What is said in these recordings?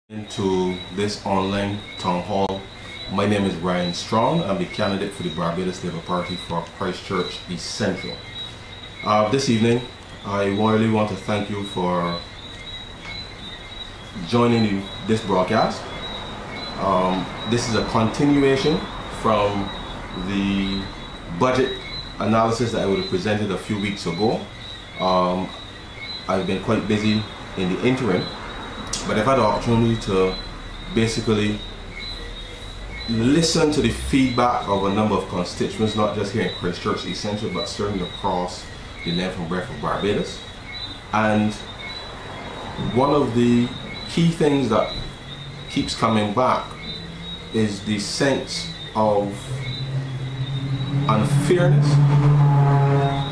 Into this online town hall. My name is Brian Strong. I'm the candidate for the Barbados Labour Party for Christchurch East Central. This evening, I really want to thank you for joining this broadcast. This is a continuation from the budget analysis that I would have presented a few weeks ago. I've been quite busy in the interim, but I've had the opportunity to basically listen to the feedback of a number of constituents, not just here in Christchurch East Central, but certainly across the length and breadth of Barbados. And one of the key things that keeps coming back is the sense of unfairness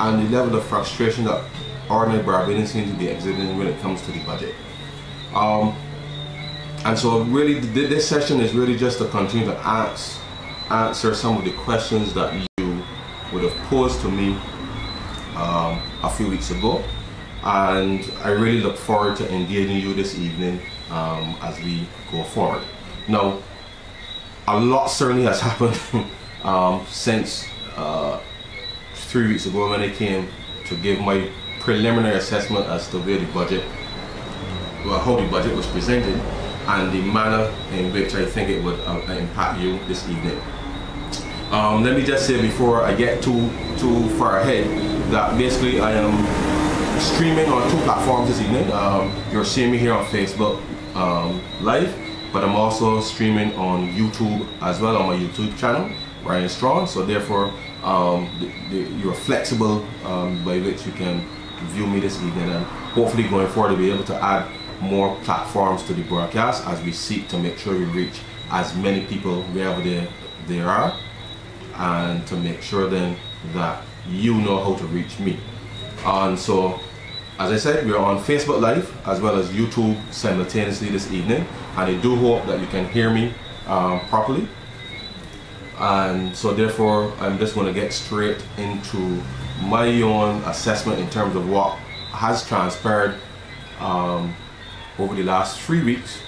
and the level of frustration that ordinary Barbadians seem to be exhibiting when it comes to the budget. And so really this session is really just to continue to answer some of the questions that you would have posed to me a few weeks ago, and I really look forward to engaging you this evening as we go forward. Now, a lot certainly has happened since 3 weeks ago when I came to give my preliminary assessment as to where the budget, how the budget was presented and the manner in which I think it would impact you this evening. Let me just say before I get too far ahead that basically I am streaming on 2 platforms this evening. You're seeing me here on Facebook live, but I'm also streaming on YouTube as well, on my YouTube channel, Brian Strong. So therefore you're flexible by which you can view me this evening, and hopefully going forward to be able to add more platforms to the broadcast as we seek to make sure we reach as many people wherever they are, and to make sure then that you know how to reach me. And so, as I said, we are on Facebook Live as well as YouTube simultaneously this evening, and I do hope that you can hear me properly. And so therefore I'm just going to get straight into my own assessment in terms of what has transpired over the last 3 weeks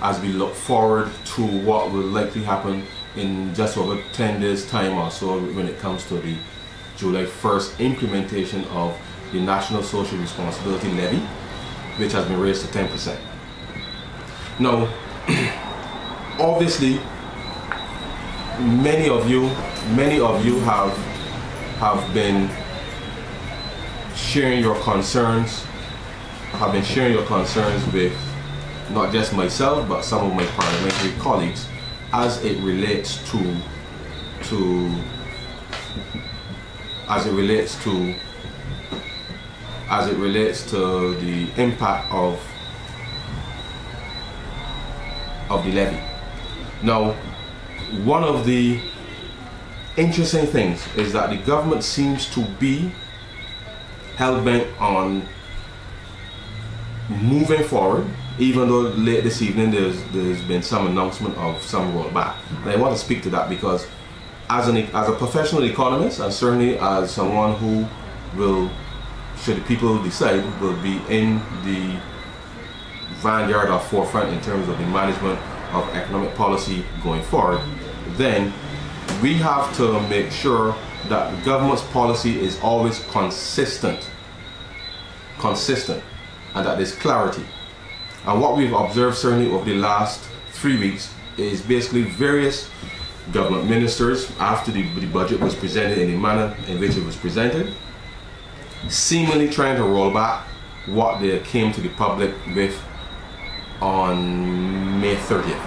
as we look forward to what will likely happen in just over 10 days time or so when it comes to the July 1st implementation of the National Social Responsibility Levy, which has been raised to 10%. Now, obviously, many of you have been sharing your concerns, with not just myself but some of my parliamentary colleagues as it relates to the impact of the levy. Now, one of the interesting things is that the government seems to be hell-bent on moving forward, even though late this evening there's been some announcement of some rollback. And I want to speak to that because as a professional economist, and certainly as someone who will, should the people decide, will be in the vanguard or forefront in terms of the management of economic policy going forward, then we have to make sure that the government's policy is always consistent, and that there's clarity. And what we've observed certainly over the last 3 weeks is basically various government ministers, after the budget was presented in the manner in which it was presented, seemingly trying to roll back what they came to the public with on May 30th.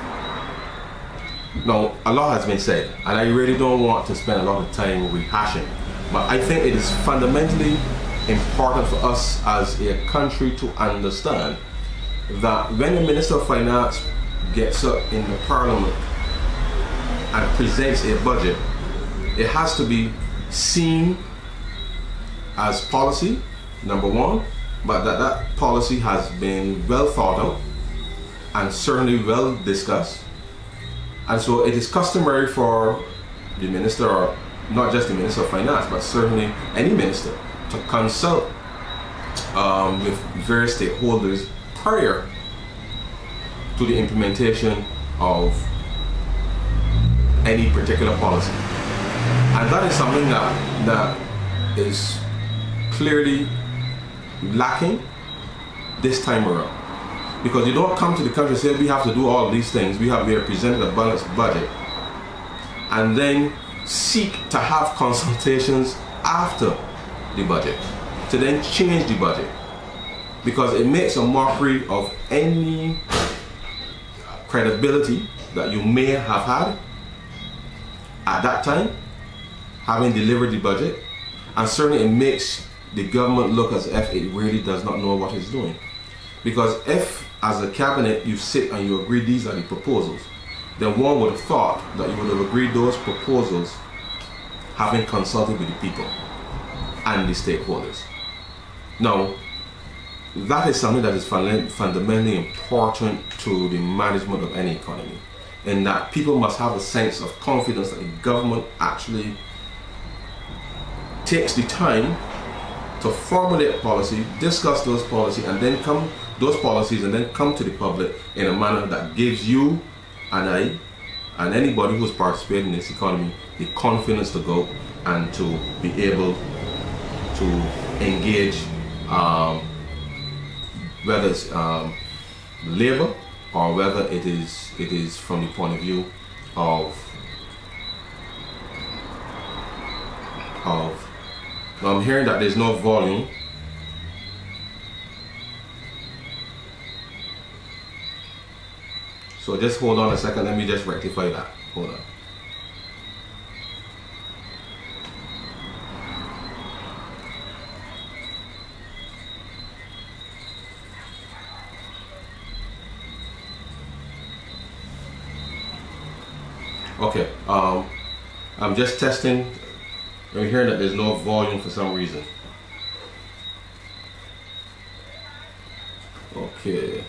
Now, a lot has been said, and I really don't want to spend a lot of time rehashing, but I think it is fundamentally important for us as a country to understand that when the Minister of Finance gets up in the Parliament and presents a budget, it has to be seen as policy, number one, but that policy has been well thought out and certainly well discussed. And so it is customary for the Minister, or not just the Minister of Finance, but certainly any minister, to consult with various stakeholders prior to the implementation of any particular policy. And that is something that is clearly lacking this time around. Because you don't come to the country and say we have to do all these things, we are presented a balanced budget, and then seek to have consultations after the budget, to then change the budget. Because it makes a mockery of any credibility that you may have had at that time, having delivered the budget, and certainly it makes the government look as if it really does not know what it's doing. Because if, as a cabinet, you sit and you agree these are the proposals, then one would have thought that you would have agreed those proposals having consulted with the people and the stakeholders. Now, that is something that is fundamentally important to the management of any economy, in that people must have a sense of confidence that the government actually takes the time to formulate policy, discuss those policies, and then come to the public in a manner that gives you and I and anybody who's participating in this economy the confidence to go and to be able to engage, whether it's labor or whether it is from the point of view of now I'm hearing that there's no volume. So just hold on a second, let me just rectify that. Hold on. Okay, I'm just testing. I'm hearing that there's no volume for some reason. Okay.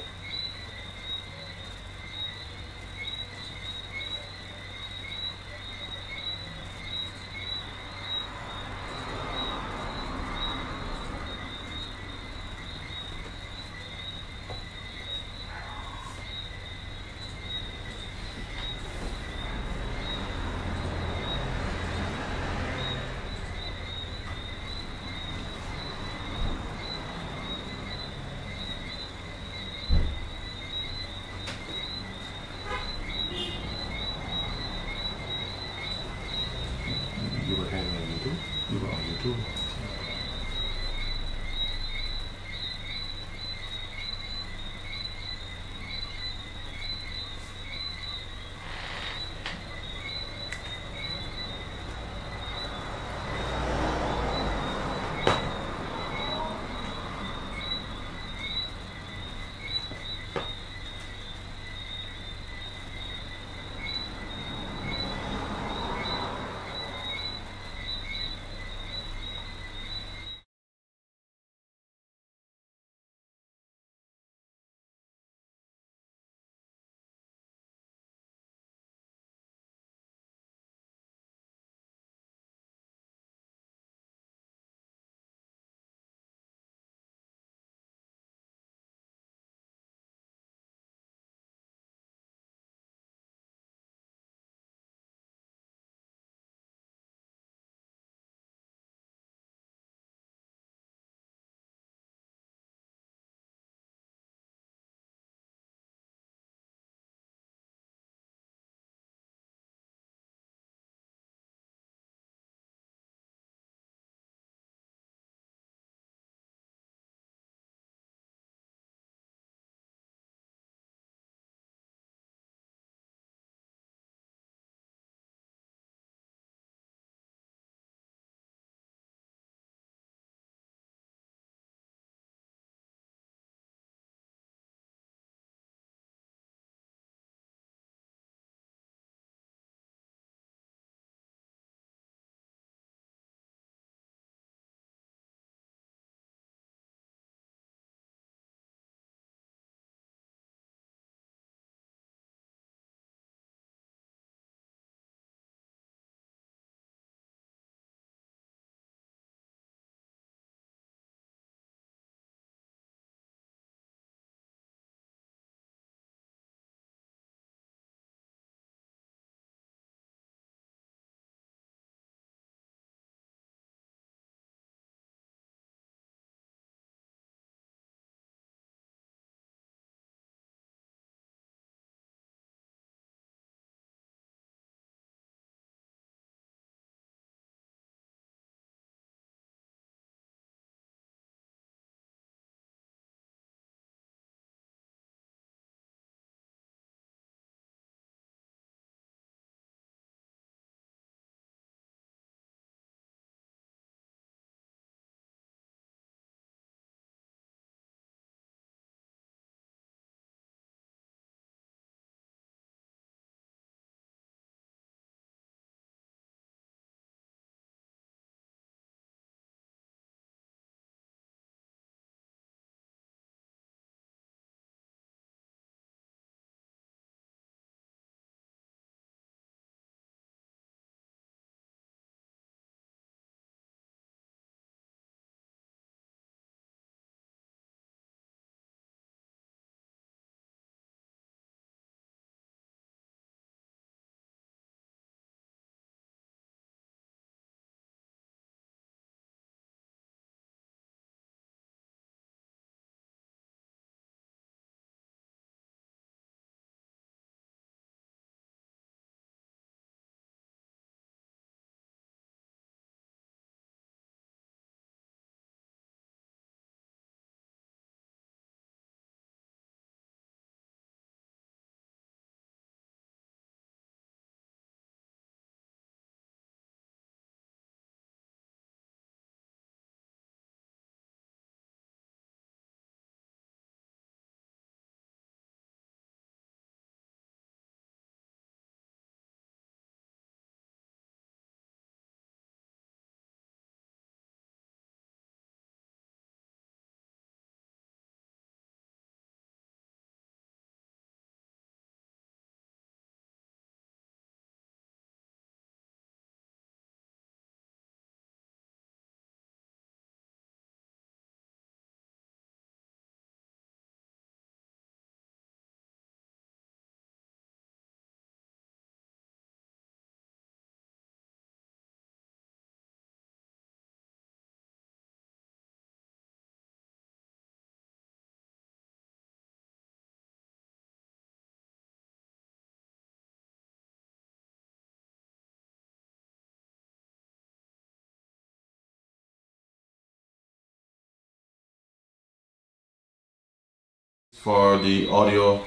for the audio,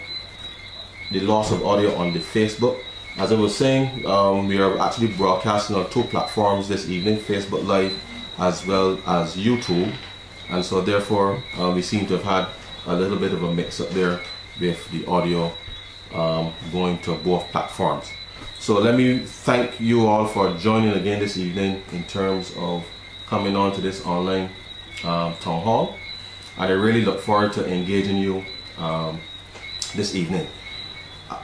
the loss of audio on the Facebook. As I was saying, we are actually broadcasting on 2 platforms this evening, Facebook Live as well as YouTube, and so therefore we seem to have had a little bit of a mix up there with the audio going to both platforms. So let me thank you all for joining again this evening in terms of coming on to this online town hall. I really look forward to engaging you this evening.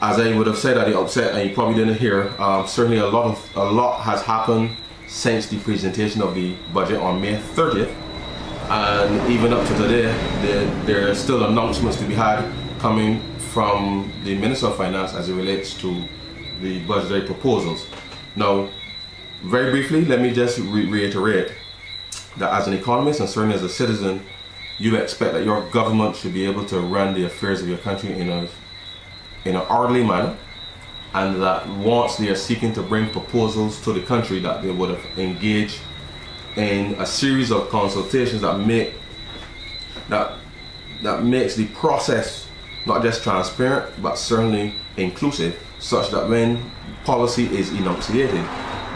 As I would have said at the outset, and you probably didn't hear, certainly a lot has happened since the presentation of the budget on May 30th, and even up to today, there are still announcements to be had coming from the Minister of Finance as it relates to the budgetary proposals. Now, very briefly, let me just reiterate that as an economist and certainly as a citizen, you expect that your government should be able to run the affairs of your country in an orderly manner, and that once they are seeking to bring proposals to the country, that they would have engaged in a series of consultations that makes the process not just transparent but certainly inclusive, such that when policy is enunciated,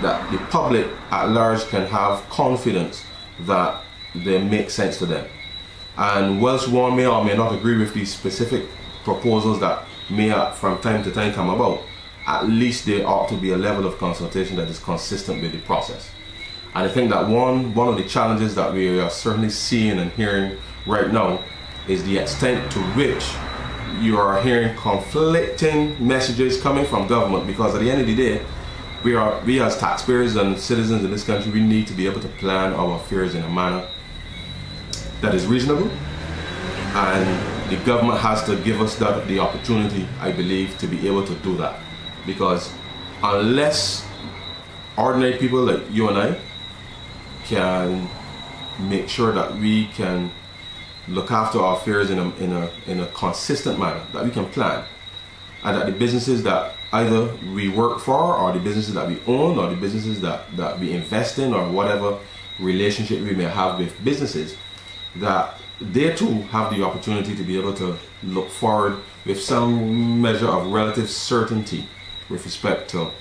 that the public at large can have confidence that they make sense to them. And whilst one may or may not agree with these specific proposals that may from time to time come about, at least there ought to be a level of consultation that is consistent with the process. And I think that one of the challenges that we are certainly seeing and hearing right now is the extent to which you are hearing conflicting messages coming from government, because at the end of the day, we as taxpayers and citizens in this country, we need to be able to plan our affairs in a manner that is reasonable, and the government has to give us the opportunity, I believe, to be able to do that. Because unless ordinary people like you and I can make sure that we can look after our affairs in a consistent manner, that we can plan, and that the businesses that either we work for, or the businesses that we own, or the businesses that we invest in, or whatever relationship we may have with businesses, that they too have the opportunity to be able to look forward with some measure of relative certainty with respect to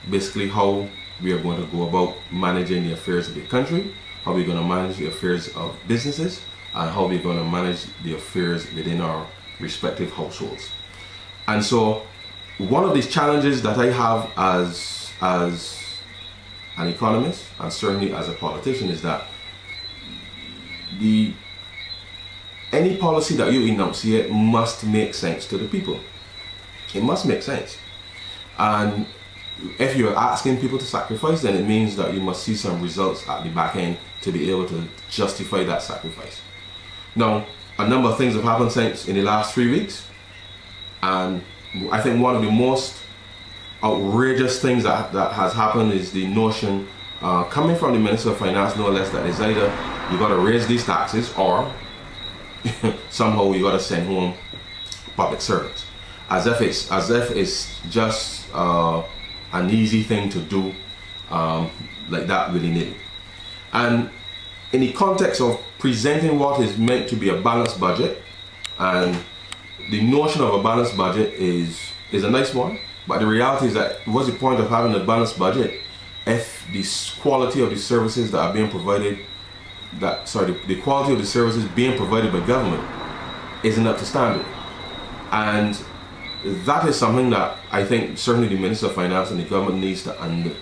basically how we are going to go about managing the affairs of the country, how we're going to manage the affairs of businesses, and how we're going to manage the affairs within our respective households. And so one of these challenges that I have as an economist, and certainly as a politician, is that any policy that you enunciate must make sense to the people. It must make sense. And if you're asking people to sacrifice, then it means that you must see some results at the back end to be able to justify that sacrifice. Now, a number of things have happened since in the last 3 weeks, and I think one of the most outrageous things that has happened is the notion coming from the Minister of Finance, no less, that is either you got to raise these taxes or somehow you got to send home public servants, as if it's just an easy thing to do like that willy-nilly. And in the context of presenting what is meant to be a balanced budget, and the notion of a balanced budget is a nice one, but the reality is that what's the point of having a balanced budget if the quality of the services that are being provided, the quality of the services being provided by government isn't up to standard? And that is something that I think certainly the Minister of Finance and the government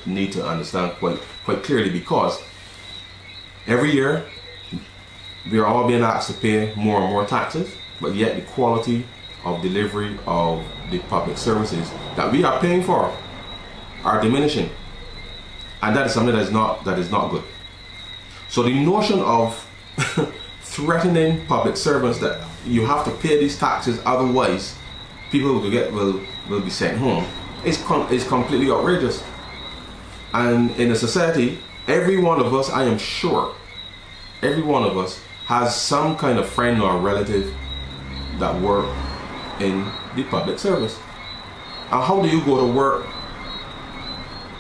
need to understand quite clearly, because every year we are all being asked to pay more and more taxes, but yet the quality of delivery of the public services that we are paying for are diminishing, and that is something that is not good. So the notion of threatening public servants that you have to pay these taxes, otherwise people will be sent home, is completely outrageous. And in a society, every one of us, I am sure, every one of us has some kind of friend or relative that work in the public service. And how do you go to work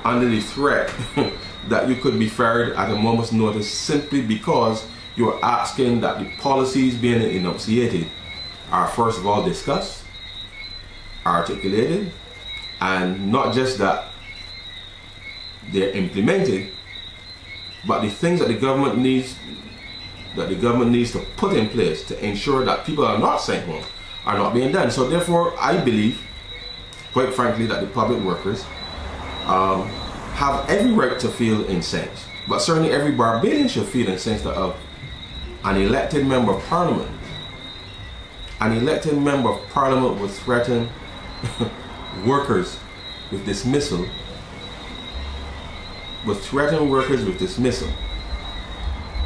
under the threat that you could be fired at a moment's notice simply because you're asking that the policies being enunciated are first of all discussed, articulated, and not just that they're implemented, but the things that the government needs to put in place to ensure that people are not sent home are not being done. So therefore, I believe, quite frankly, that the public workers have every right to feel incensed, but certainly every Barbadian should feel incensed that an elected member of parliament, would threaten workers with dismissal,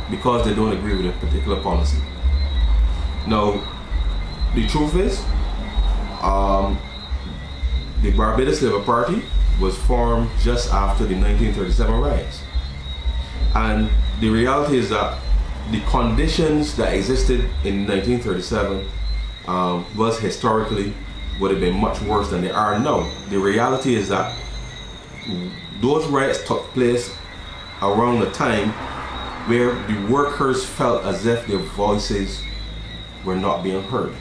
because they don't agree with a particular policy. Now, the truth is, the Barbados Labour Party was formed just after the 1937 riots. And the reality is that the conditions that existed in 1937 was historically would have been much worse than they are now. The reality is that those riots took place around the time where the workers felt as if their voices were not being heard.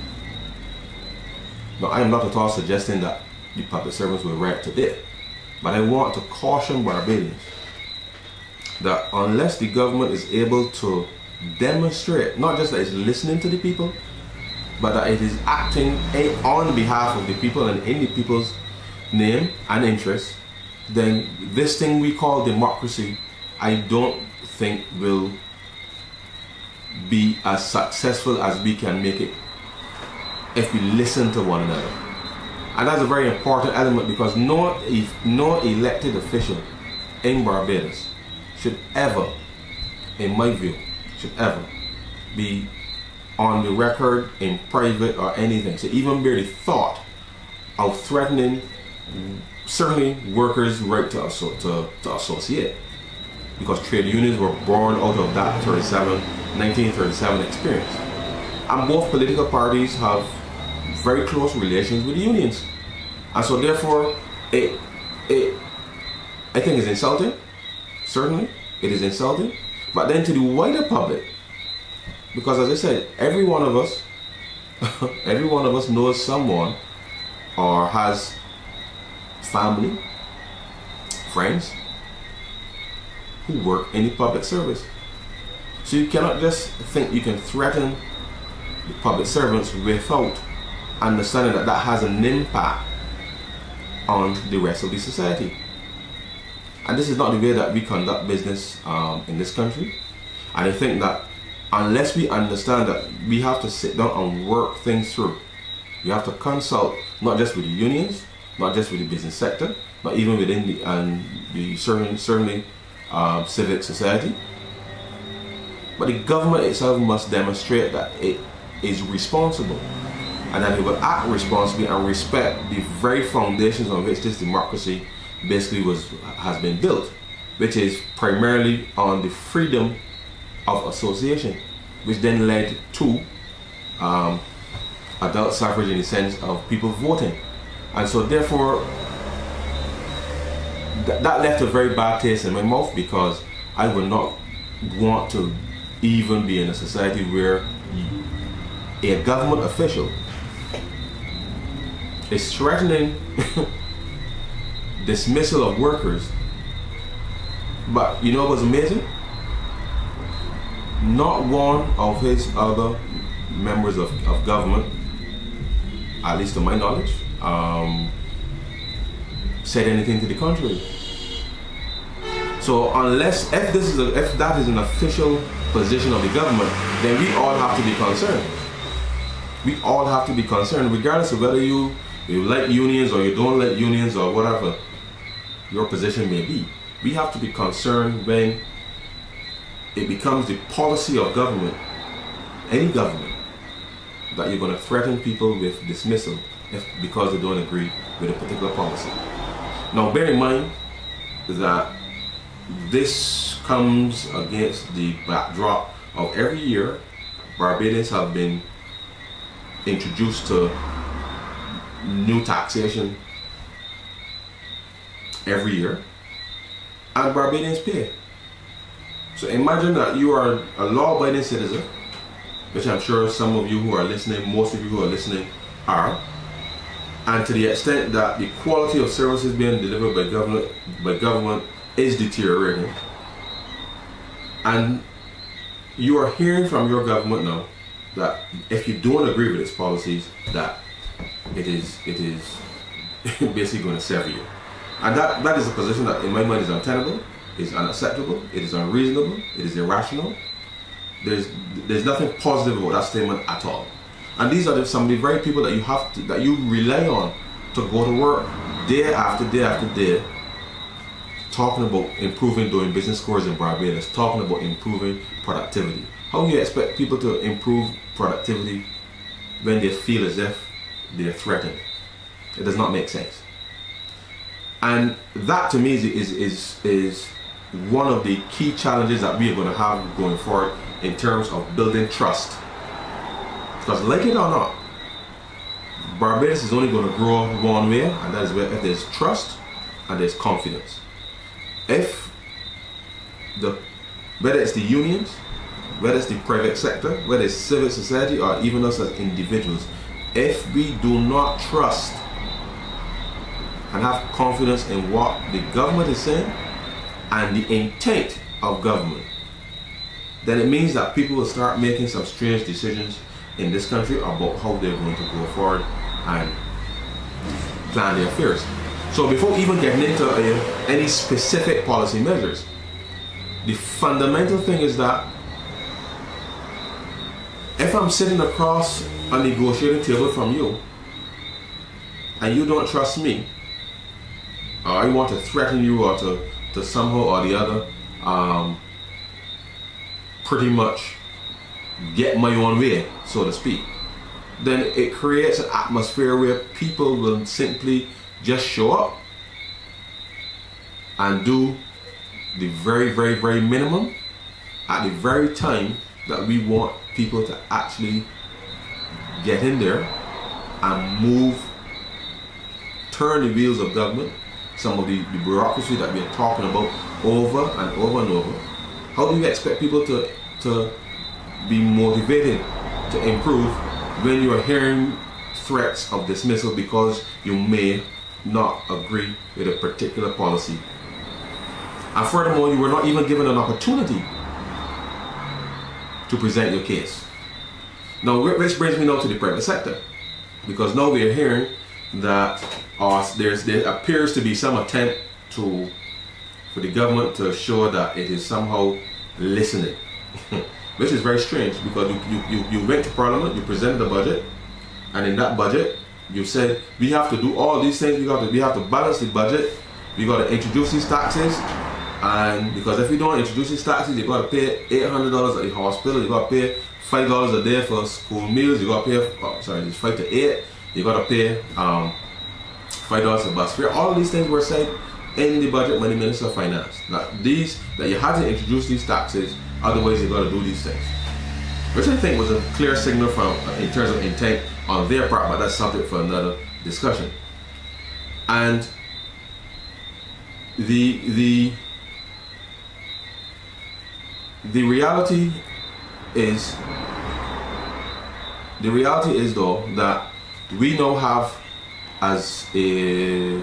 Now, I am not at all suggesting that the public servants will riot today, but I want to caution Barbadians that unless the government is able to demonstrate not just that it's listening to the people, but that it is acting on behalf of the people and in the people's name and interest, then this thing we call democracy, I don't think will be as successful as we can make it if we listen to one another. And that's a very important element, because no elected official in Barbados should ever, in my view, be on the record in private or anything to even bear the thought of threatening certainly workers' right to associate, because trade unions were born out of that 1937 experience. And both political parties have very close relations with the unions. And so therefore, I think it's insulting. Certainly, it is insulting. But then to the wider public, because as I said, every one of us knows someone or has family, friends who work in the public service. So you cannot just think you can threaten the public servants without understanding that that has an impact on the rest of the society. And this is not the way that we conduct business in this country. And I think that unless we understand that we have to sit down and work things through, we have to consult not just with the unions, not just with the business sector, but even within the certainly civic society. But the government itself must demonstrate that it is responsible, and that it will act responsibly and respect the very foundations on which this democracy basically has been built, which is primarily on the freedom of association, which then led to adult suffrage in the sense of people voting. And so therefore, that left a very bad taste in my mouth, because I would not want to even be in a society where a government official is threatening dismissal of workers. But you know what's amazing? Not one of his other members of government, at least to my knowledge, said anything to the contrary. So unless, if that is an official position of the government, then we all have to be concerned. We all have to be concerned, regardless of whether you like unions or you don't like unions or whatever your position may be. We have to be concerned when it becomes the policy of government, any government, that you're going to threaten people with dismissal because they don't agree with a particular policy. Now bear in mind that this comes against the backdrop of every year Barbadians have been introduced to new taxation every year, and Barbadians pay. So imagine that you are a law-abiding citizen, which I'm sure some of you who are listening, most of you who are listening are, and to the extent that the quality of services being delivered by government is deteriorating, and you are hearing from your government now that if you don't agree with its policies, that it is basically going to sever you. And that is a position that in my mind is untenable, is unacceptable, it is unreasonable, it is irrational. There's nothing positive about that statement at all. And these are some of the very people that you rely on to go to work day after day after day, talking about improving doing business scores in Barbados, talking about improving productivity. How do you expect people to improve productivity when they feel as if they're threatened? It does not make sense. And that to me is one of the key challenges that we are going to have going forward in terms of building trust. Because like it or not, Barbados is only going to grow one way, and that is where if there's trust and there's confidence. Whether it's the unions, whether it's the private sector, whether it's civil society, or even us as individuals, if we do not trust and have confidence in what the government is saying and the intent of government, then it means that people will start making some strange decisions in this country about how they're going to go forward and plan their affairs. So before even getting into any specific policy measures, the fundamental thing is that if I'm sitting across a negotiating table from you and you don't trust me, or I want to threaten you or to somehow or the other pretty much get my own way, so to speak, then it creates an atmosphere where people will simply just show up and do the very, very, very minimum at the very time that we want people to actually get in there and turn the wheels of government, some of the bureaucracy that we're talking about over and over and over. How do you expect people to be motivated to improve when you are hearing threats of dismissal because you may not agree with a particular policy? And furthermore, you were not even given an opportunity to present your case. Now, which brings me now to the private sector, because now we are hearing that there appears to be some attempt for the government to show that it is somehow listening, which is very strange, because you went to Parliament, you presented a budget, and in that budget you said we have to do all these things. We have to balance the budget. We got to introduce these taxes, and because if we don't introduce these taxes, you got to pay $800 at the hospital. You got to pay $5 a day for school meals. You got to pay it's 5 to 8. You got to pay $5 a bus fare. All of these things were said in the budget when the Minister of Finance that you had to introduce these taxes, otherwise you got to do these things, which I think was a clear signal in terms of intent on their part, but that's subject for another discussion. And the reality is though that we now have as a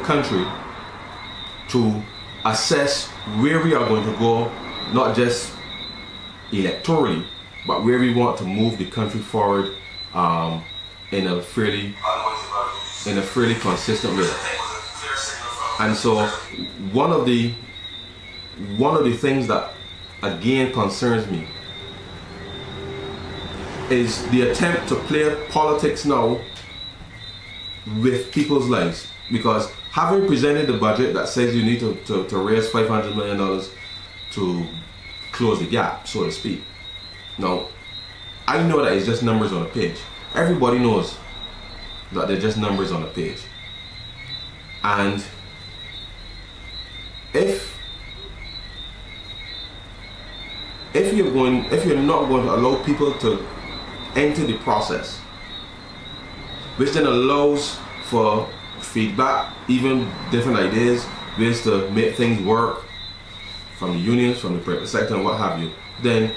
country to assess where we are going to go, not just electorally, but where we want to move the country forward in a fairly consistent way. And so one of the things that again concerns me is the attempt to play politics now with people's lives, because having presented the budget that says you need to raise $500 million to close the gap, so to speak. Now, I know that it's just numbers on a page. Everybody knows that they're just numbers on a page. And if you're not going to allow people to enter the process, which then allows for feedback, even different ideas, ways to make things work from the unions, from the private sector, and what have you, then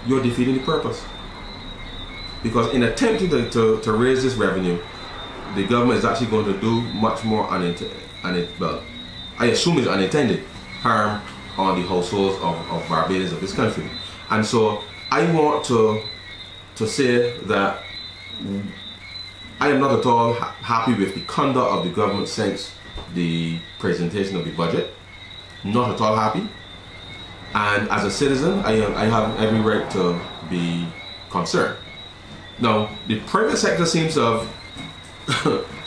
you're defeating the purpose. Because in attempting to raise this revenue, the government is actually going to do much more well, I assume it's unintended harm on the households of Barbadians of this country. And so I want to say that I am not at all happy with the conduct of the government since the presentation of the budget. Not at all happy. And as a citizen, I have every right to be concerned. Now, the private sector seems to have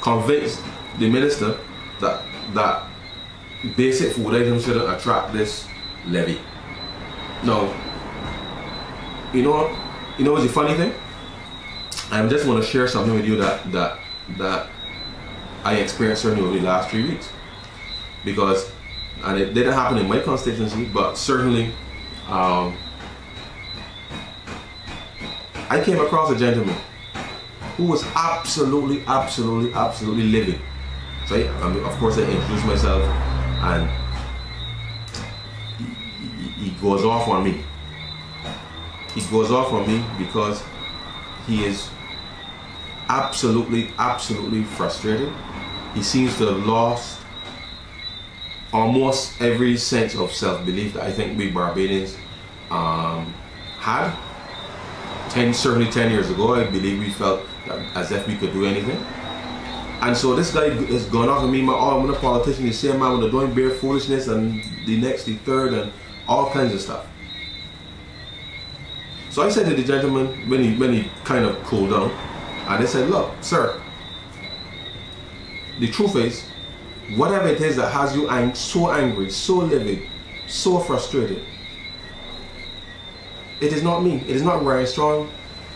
convinced the minister that basic food items shouldn't attract this levy. Now, you know what's the funny thing? I just want to share something with you that I experienced certainly over the last 3 weeks, because, and it didn't happen in my constituency, but certainly I came across a gentleman who was absolutely livid. So of course I introduced myself, and he goes off on me. He goes off on me because he is absolutely frustrated. He seems to have lost almost every sense of self-belief that I think we Barbadians had. Certainly 10 years ago, I believe we felt as if we could do anything. And so this guy has gone off on me, I'm a politician, you say, man, when they're doing bare foolishness, and the next, the third, and all kinds of stuff. So I said to the gentleman, when he kind of cooled down, and I said, look, sir, the truth is, whatever it is that has you so angry, so livid, so frustrated, it is not me. It is not Ryan Strong,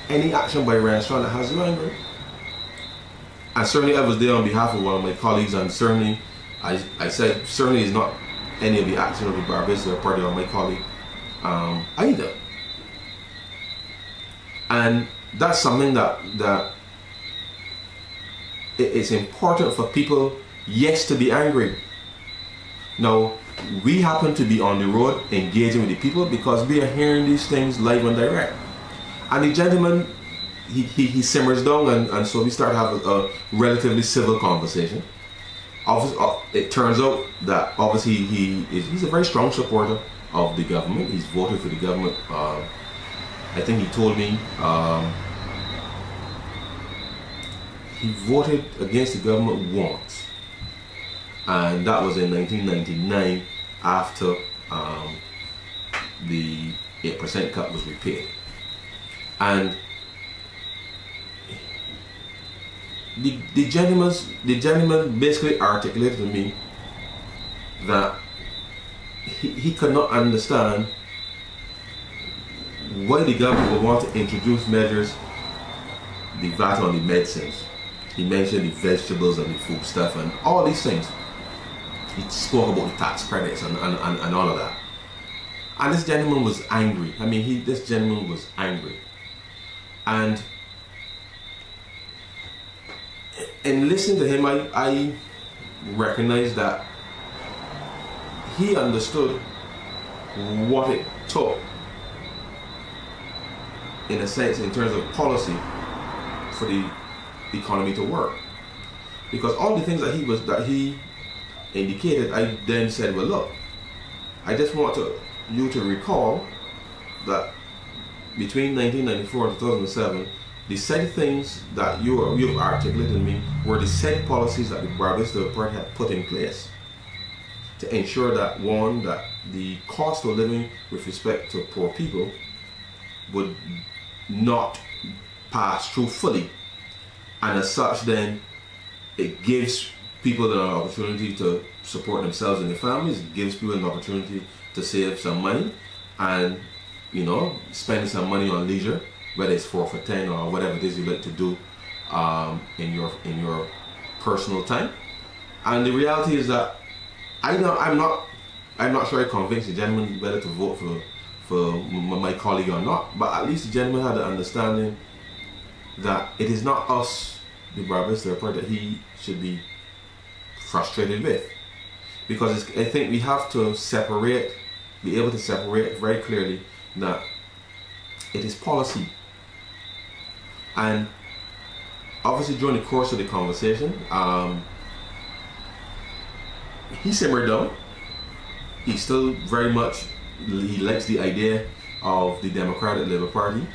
any action by Ryan Strong that has you angry. And certainly I was there on behalf of one of my colleagues, and certainly I said, certainly is not any of the action of the Barbadians that are part of my colleague either. And that's something that it's important for people, yes, to be angry. Now, we happen to be on the road engaging with the people because we are hearing these things live and direct. And the gentleman, he simmers down, and so we start to have a relatively civil conversation. It turns out that obviously he's a very strong supporter of the government. He's voted for the government. I think he told me he voted against the government once, and that was in 1999 after the 8% cut was repealed. And the gentleman basically articulated to me that he could not understand why the government would want to introduce measures, the VAT on the medicines. He mentioned the vegetables and the food stuff and all these things. He spoke about the tax credits and all of that. And this gentleman was angry. I mean, this gentleman was angry. And in listening to him, I recognized that he understood what it took, in a sense, in terms of policy, for the economy to work. Because all the things that he indicated, I then said, well, look, I just want you to recall that between 1994 and 2007, the said things that you've articulated to me were the said policies that the Barbadians had put in place to ensure that, one, that the cost of living with respect to poor people would not pass through fully, and as such then it gives people an opportunity to support themselves and their families. It gives people an opportunity to save some money and, you know, spend some money on leisure, whether it's 4 for 10 or whatever it is you like to do in your personal time. And the reality is that I'm not sure I convinced the gentleman whether to vote for my colleague or not, but at least the gentleman had the understanding that it is not us, the Barbadians, that he should be frustrated with. because I think we have to separate, be able to separate very clearly that it is policy. And obviously during the course of the conversation, he simmered down. He still very much, he likes the idea of the Democratic Labour Party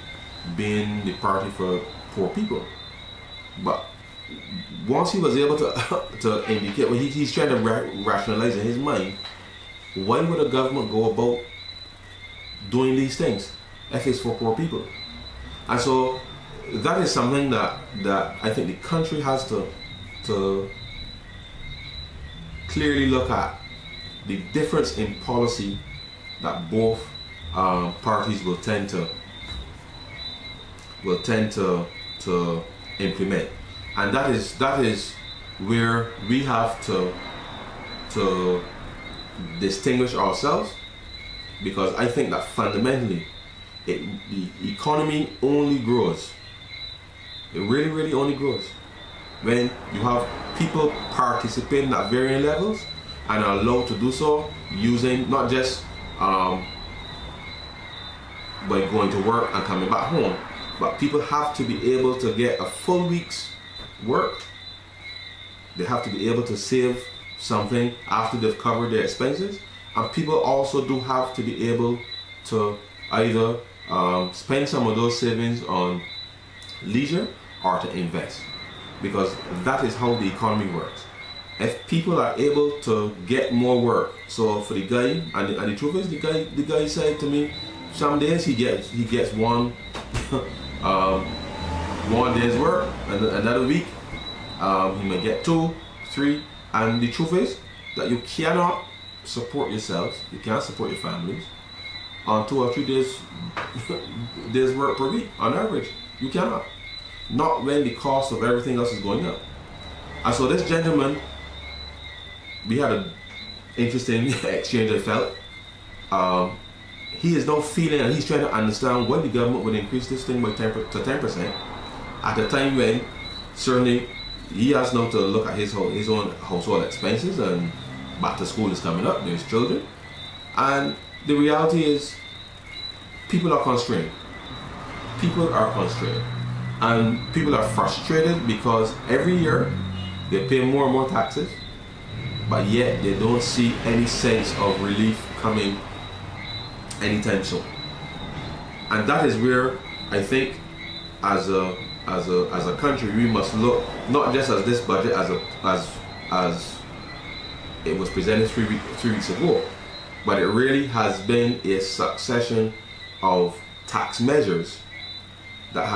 being the party for poor people. But once he was able to indicate, well, he's trying to rationalize in his mind, why would a government go about doing these things if it's for poor people? And so that is something that I think the country has to clearly look at, the difference in policy that both parties will tend to implement, and that is where we have to distinguish ourselves, because I think that fundamentally the economy only grows. It really only grows when you have people participating at varying levels and are allowed to do so using not just by going to work and coming back home, but people have to be able to get a full week's work. They have to be able to save something after they've covered their expenses, and people also do have to be able to either spend some of those savings on leisure or to invest, because that is how the economy works. If people are able to get more work, so for the guy, and the truth is, the guy said to me, some days he gets one one day's work, and another week he may get 2, 3, and the truth is that you cannot support yourselves, you can't support your families on 2 or 3 days work per week on average. You cannot. Not when the cost of everything else is going up. And so this gentleman, we had an interesting exchange, I felt. He is now feeling, and he's trying to understand why the government would increase this thing by 10% at a time when certainly he has now to look at his own household expenses, and back to school is coming up, there's children, and the reality is people are constrained. People are constrained. And people are frustrated because every year they pay more and more taxes, but yet they don't see any sense of relief coming anytime soon. And that is where I think as a country we must look, not just as this budget as it was presented three weeks ago, but it really has been a succession of tax measures that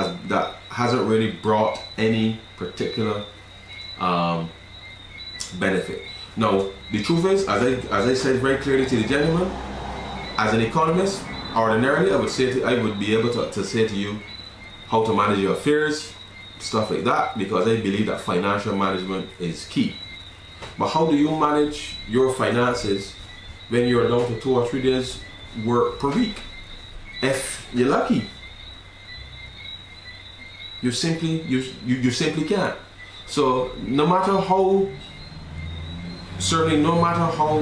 hasn't really brought any particular benefit. Now, the truth is, as I said very clearly to the gentleman, as an economist, ordinarily I would be able to say to you how to manage your affairs, stuff like that, because I believe that financial management is key. But how do you manage your finances when you're down to 2 or 3 days work per week? If you're lucky, you simply can't. So no matter how, certainly no matter how,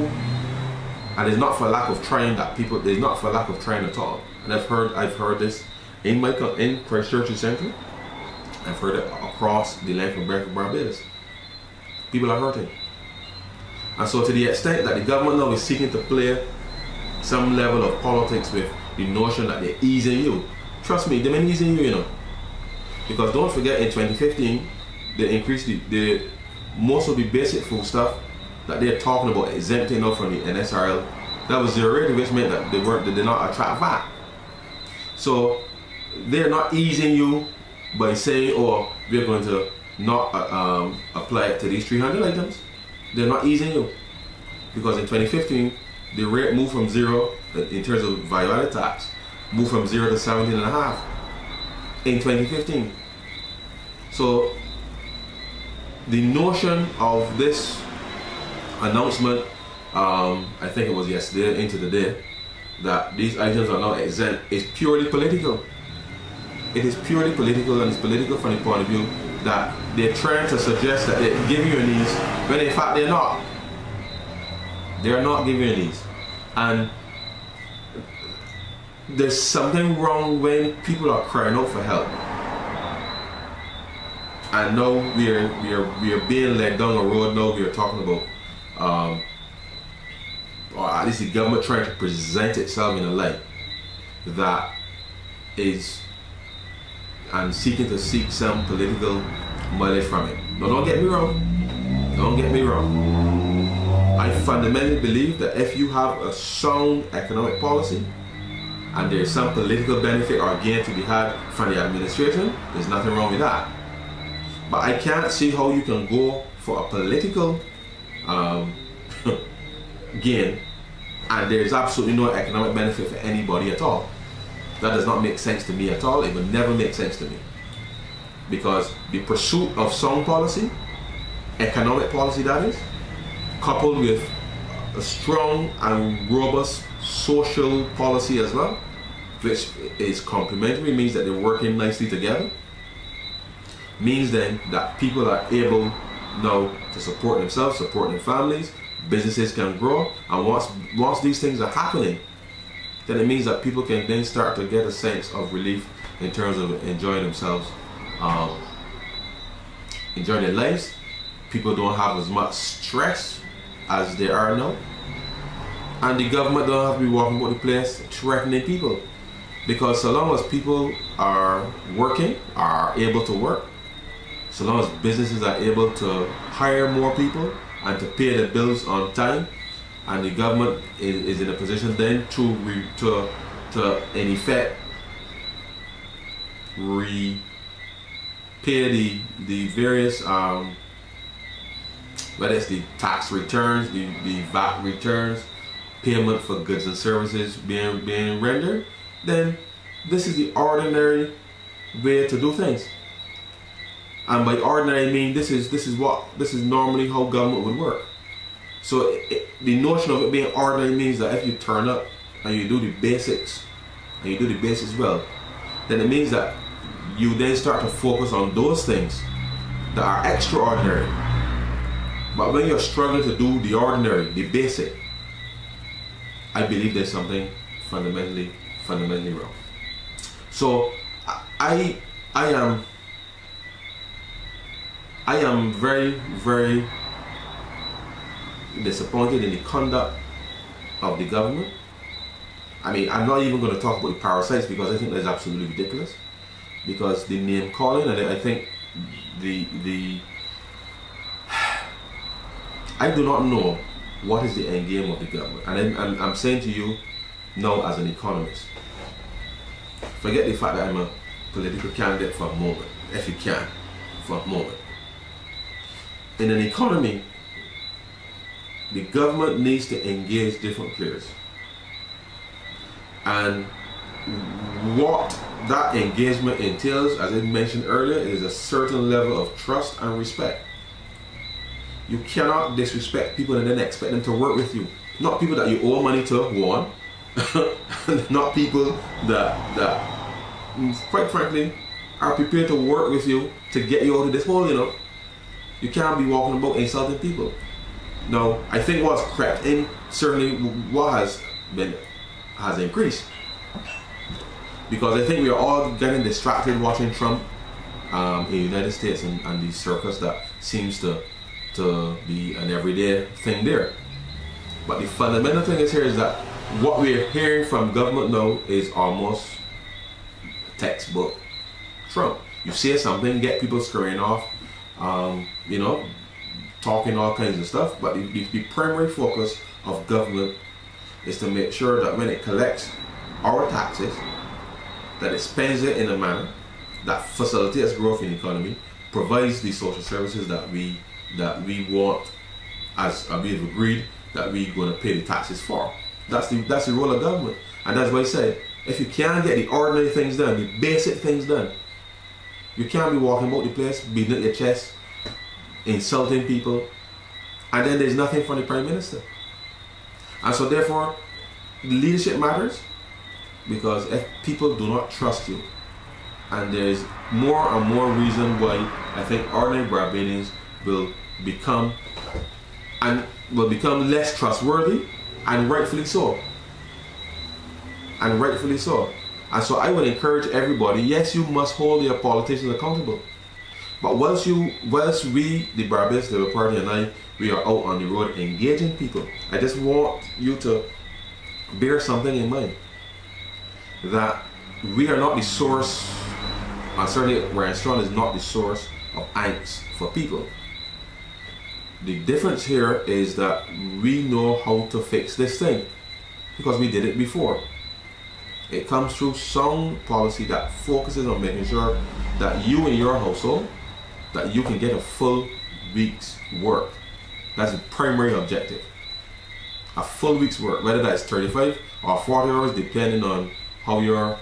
and it's not for lack of trying that people, it's not for lack of trying at all. And I've heard this in Christchurch Central. I've heard it across the length and breadth of Barbados. People are hurting. And so to the extent that the government now is seeking to play some level of politics with the notion that they're easing you, trust me, they've been easing you, you know. Because don't forget, in 2015, they increased the most of the basic food stuff that they're talking about exempting out from the NSRL. That was the rate, which meant that they did not attract VAT. So they're not easing you by saying, oh, we're going to not apply it to these 300 items. They're not easing you, because in 2015 the rate moved from 0 in terms of value-added tax, moved from 0 to 17.5 in 2015. So the notion of this announcement, I think it was yesterday into the day, that these items are now exempt, is purely political. It is purely political, and it's political from the point of view that they're trying to suggest that they're giving you an ease when in fact they're not. They are not giving you these. And there's something wrong when people are crying out for help. And now we are being led down a road now we are talking about, or at least the government trying to present itself in a light that is, and seeking to seek some political mileage from it. Now don't get me wrong, don't get me wrong. I fundamentally believe that if you have a sound economic policy and there's some political benefit or gain to be had from the administration, there's nothing wrong with that. But I can't see how you can go for a political gain and there's absolutely no economic benefit for anybody at all. That does not make sense to me at all. It would never make sense to me. Because the pursuit of sound policy, economic policy that is, coupled with a strong and robust social policy as well, which is complementary, means that they're working nicely together, means then that people are able now to support themselves, support their families, businesses can grow, and once these things are happening, then it means that people can then start to get a sense of relief in terms of enjoying themselves, enjoying their lives. People don't have as much stress as they are now, and the government don't have to be walking about the place threatening people, because so long as people are working, are able to work, so long as businesses are able to hire more people and to pay the bills on time, and the government is in a position then to in effect repay the various whether it's the tax returns, the VAT returns, payment for goods and services being rendered, then this is the ordinary way to do things. And by ordinary I mean this is normally how government would work. So the notion of it being ordinary means that if you turn up and you do the basics, and you do the basics well, then it means that you then start to focus on those things that are extraordinary. But when you're struggling to do the ordinary, the basic, I believe there's something fundamentally wrong. So I am very, very disappointed in the conduct of the government. I mean, I'm not even going to talk about the parasites because I think that's absolutely ridiculous. Because the name calling, and I think I do not know what is the end game of the government. And I'm saying to you now as an economist, forget the fact that I'm a political candidate for a moment, if you can, for a moment. In an economy, the government needs to engage different players. And what that engagement entails, as I mentioned earlier, is a certain level of trust and respect. You cannot disrespect people and then expect them to work with you. Not people that you owe money to, one. Not people that quite frankly are prepared to work with you to get you out of this hole, you know. You can't be walking about insulting people. Now, I think what's crept in, certainly what has increased. Because I think we are all getting distracted watching Trump in the United States and the circus that seems to be an everyday thing there. But the fundamental thing is here is that what we're hearing from government now is almost textbook Trump. You say something, get people scurrying off, you know, talking all kinds of stuff, but the primary focus of government is to make sure that when it collects our taxes, that it spends it in a manner that facilitates growth in the economy, provides the social services that we want, as we've agreed that we're going to pay the taxes for. That's the role of government. And that's why I said, if you can't get the ordinary things done, the basic things done, you can't be walking about the place, beating at your chest, insulting people, and then there's nothing for the Prime Minister. And so therefore, leadership matters, because if people do not trust you, and there's more and more reason why I think ordinary Barbadians will become and will become less trustworthy, and rightfully so. And rightfully so. And so I would encourage everybody, yes, you must hold your politicians accountable. But once we, the Barbados Labour Party, and I, we are out on the road engaging people, I just want you to bear something in mind. That we are not the source, and certainly Ryan is not the source of angst for people. The difference here is that we know how to fix this thing because we did it before. It comes through sound policy that focuses on making sure that you and your household, that you can get a full week's work. That's the primary objective. A full week's work, whether that's 35 or 40 hours, depending on how your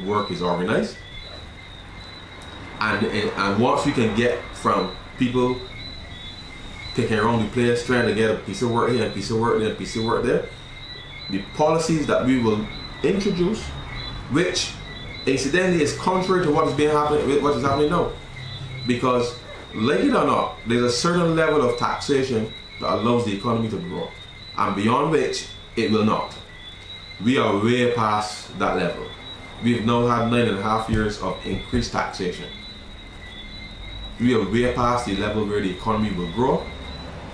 work is organized. And once you can get from people kicking around the place, trying to get a piece of work here, and a piece of work there, and a piece of work there, the policies that we will introduce, which incidentally is contrary to what is happening now, because like it or not, there's a certain level of taxation that allows the economy to grow, and beyond which it will not. We are way past that level. We've now had 9.5 years of increased taxation. We are way past the level where the economy will grow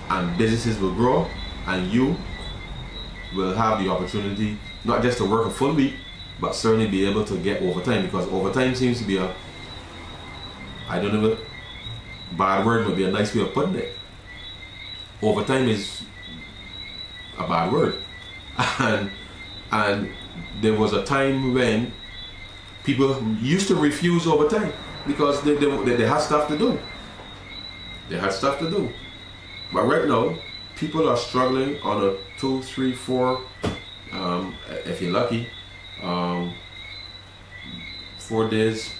and businesses will grow, and you will have the opportunity not just to work a full week, but certainly be able to get overtime, because overtime seems to be a, I don't know, bad word would be a nice way of putting it. Overtime is a bad word. And there was a time when people used to refuse overtime because they had stuff to do. They had stuff to do. But right now, people are struggling on a 2, 3, 4, if you're lucky, 4 days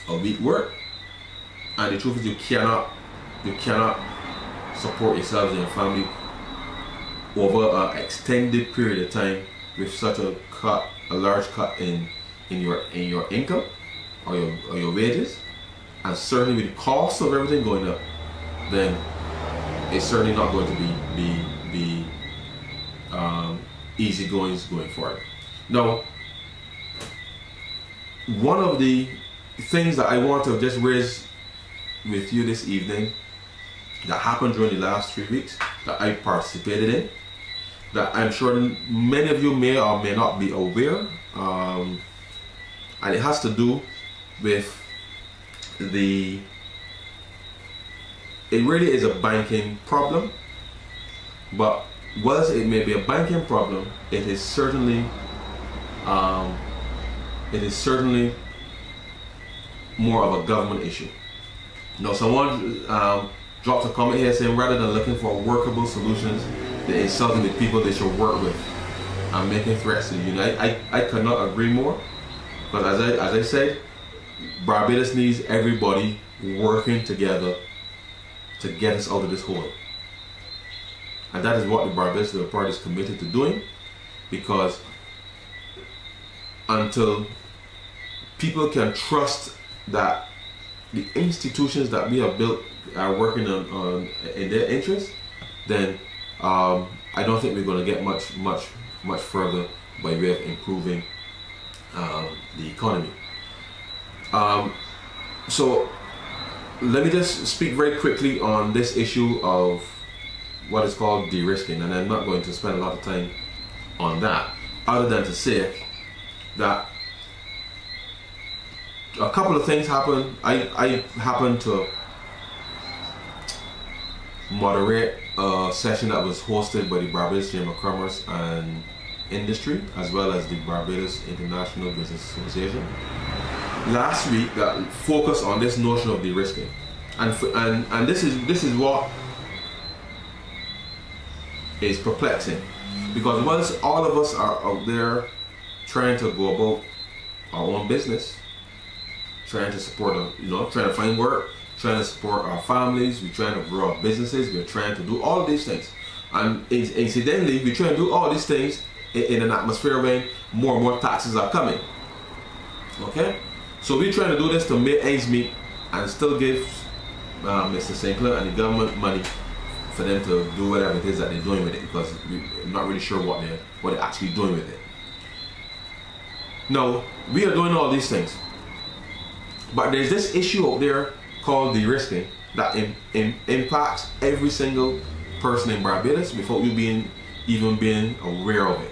a week work. And the truth is, you cannot support yourselves and your family over an extended period of time with such a large cut in your income or your wages, and certainly with the cost of everything going up, then it's certainly not going to be easy going forward. Now, one of the things that I want to just raise with you this evening that happened during the last 3 weeks that I participated in, that I'm sure many of you may or may not be aware, and it has to do with it really is a banking problem, but whilst it may be a banking problem, it is certainly more of a government issue. Now, someone dropped a comment here saying, rather than looking for workable solutions, they're insulting the people they should work with and making threats to the union. I could not agree more, but as I said, Barbados needs everybody working together to get us out of this hole. And that is what the Barbados Labour Party is committed to doing, because until people can trust that the institutions that we have built are working on in their interest, then I don't think we're going to get much further by way of improving the economy. So let me just speak very quickly on this issue of what is called de-risking, and I'm not going to spend a lot of time on that, other than to say that a couple of things happened. I happened to moderate a session that was hosted by the Barbados Chamber of Commerce and Industry, as well as the Barbados International Business Association, last week, that focused on this notion of de-risking, and this is what is perplexing, because once all of us are out there trying to go about our own business, trying to support, trying to find work, trying to support our families, we're trying to grow our businesses, we're trying to do all these things, and incidentally, we're trying to do all these things in an atmosphere where more and more taxes are coming. Okay, so we're trying to do this to make ends meet and still give Mr. Sinclair and the government money for them to do whatever it is that they're doing with it, because we're not really sure what they're actually doing with it. No, we are doing all these things, but there's this issue out there called de-risking that impacts every single person in Barbados without you even being aware of it.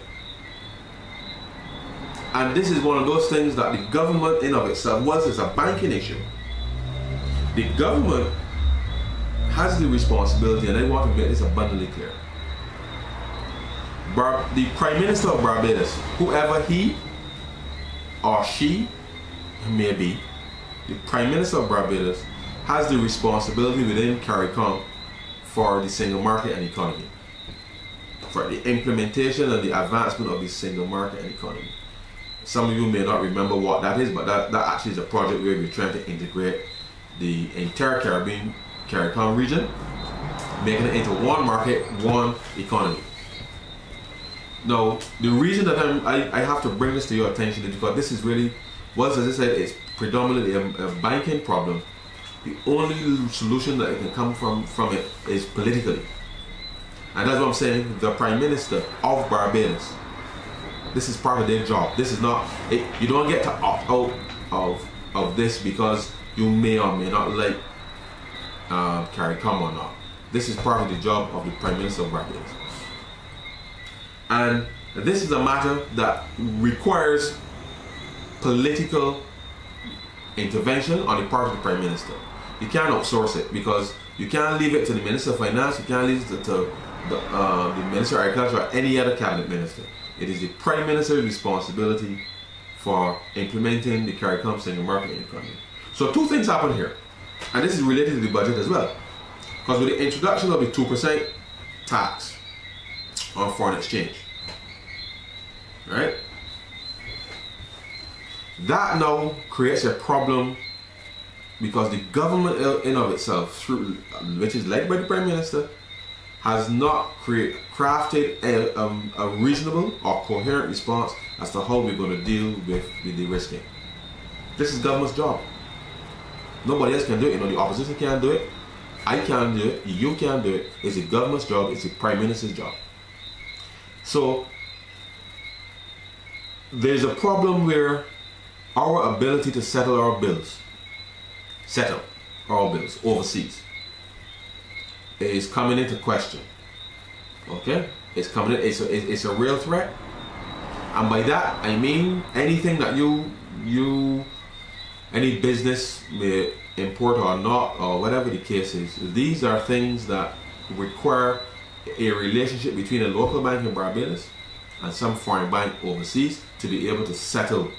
And this is one of those things that the government in of itself, once it's a banking issue, the government has the responsibility, and I want to make this abundantly clear. The Prime Minister of Barbados, whoever he or she may be, the Prime Minister of Barbados has the responsibility within CARICOM for the single market and economy, for the implementation and the advancement of the single market and economy. Some of you may not remember what that is, but that actually is a project where we're trying to integrate the entire Caribbean CARICOM region, making it into one market, one economy. Now, the reason that I have to bring this to your attention is because this is really, as I said, it's predominantly a banking problem. The only solution that it can come from it is politically. And that's what I'm saying, the Prime Minister of Barbados, this is part of their job. This is not, you don't get to opt out of this because you may or may not like CARICOM or not. This is part of the job of the Prime Minister of Barbados. And this is a matter that requires political intervention on the part of the Prime Minister. You can't outsource it, because you can't leave it to the Minister of Finance, you can't leave it to the Minister of Agriculture or any other cabinet minister. It is the Prime Minister's responsibility for implementing the CARICOM single market economy. So two things happen here, and this is related to the budget as well, because with the introduction of the 2% tax on foreign exchange, right, that now creates a problem, because the government in of itself, which is led by the Prime Minister, has not crafted a reasonable or coherent response as to how we're going to deal with the de-risking. This is government's job. Nobody else can do it. You know, the opposition can't do it. I can't do it. You can't do it. It's the government's job. It's the Prime Minister's job. So there's a problem where our ability to settle our bills overseas is coming into question. Okay, it's coming in. It's a real threat, and by that I mean anything that any business may import or not, or whatever the case is. These are things that require a relationship between a local bank in Barbados and some foreign bank overseas to be able to settle,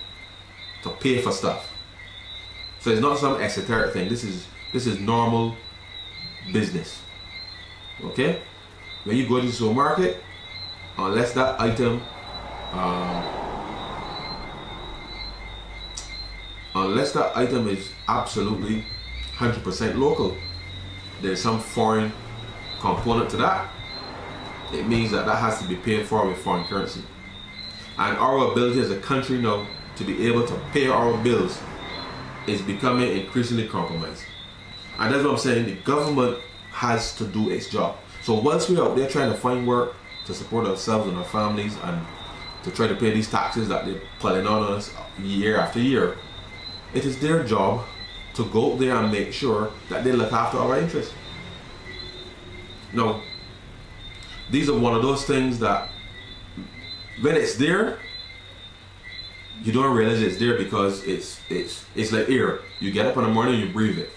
to pay for stuff. So it's not some esoteric thing. This is normal business. Okay? When you go to the supermarket, unless that item is absolutely 100% local, there's some foreign component to that. It means that has to be paid for with foreign currency. And our ability as a country now to be able to pay our bills is becoming increasingly compromised. And that's what I'm saying, the government has to do its job. So once we're out there trying to find work to support ourselves and our families and to try to pay these taxes that they're putting on us year after year, it is their job to go out there and make sure that they look after our interests. Now, these are one of those things that when it's there, you don't realize it's there, because it's like air. You get up in the morning, you breathe it.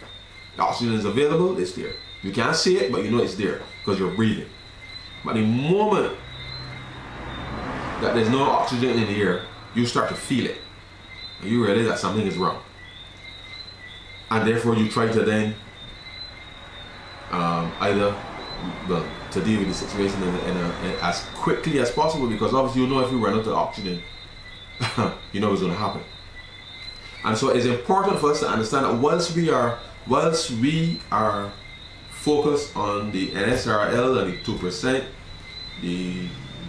The oxygen is available, it's there. You can't see it, but you know it's there because you're breathing. But the moment that there's no oxygen in the air, you start to feel it, and you realize that something is wrong. And therefore you try to then to deal with the situation as quickly as possible, because obviously you know if you run out of oxygen, you know what's going to happen. And so it's important for us to understand that whilst we are focused on the NSRL and the 2%,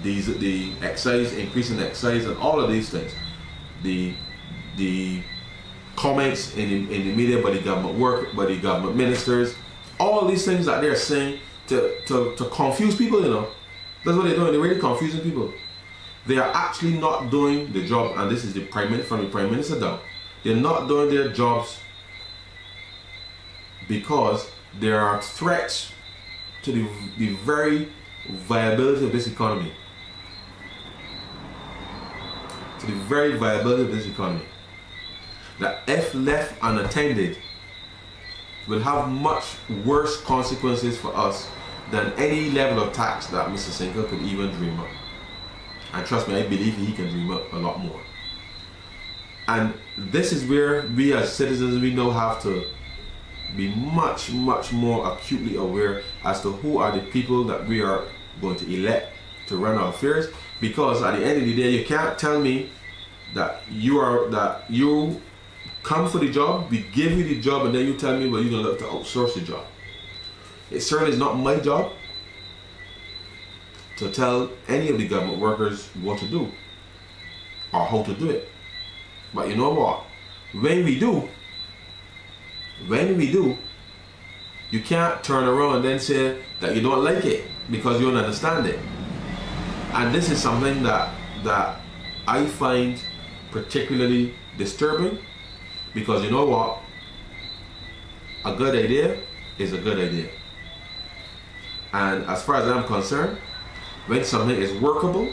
the excise, increasing the excise, and all of these things, the comments in the media by the government ministers, all these things that they're saying to confuse people, you know. That's what they're doing. They're really confusing people. They are actually not doing the job, and this is the Prime Minister, from the Prime Minister down. They're not doing their jobs because there are threats to the very viability of this economy. To the very viability of this economy. That if left unattended will have much worse consequences for us than any level of tax that Mr. Sinker could even dream up. And trust me, I believe he can dream up a lot more. And this is where we as citizens, we now have to be much more acutely aware as to who are the people that we are going to elect to run our affairs. Because at the end of the day, you can't tell me that you come for the job, we give you the job, and then you tell me, well, you're going to look to outsource the job. It certainly is not my job to tell any of the government workers what to do or how to do it. But you know what? When we do, you can't turn around and then say that you don't like it because you don't understand it. And this is something that I find particularly disturbing, because you know what? A good idea is a good idea. And as far as I'm concerned, when something is workable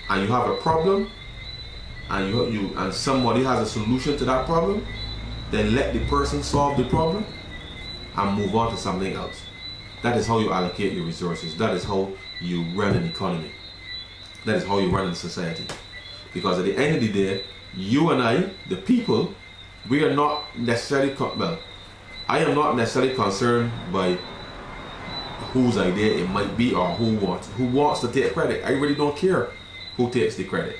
and you have a problem and somebody has a solution to that problem, then let the person solve the problem and move on to something else. That is how you allocate your resources. That is how you run an economy. That is how you run a society. Because at the end of the day, you and I, the people, we are not necessarily, well, I am not necessarily concerned by whose idea it might be or who wants to take credit. I really don't care who takes the credit.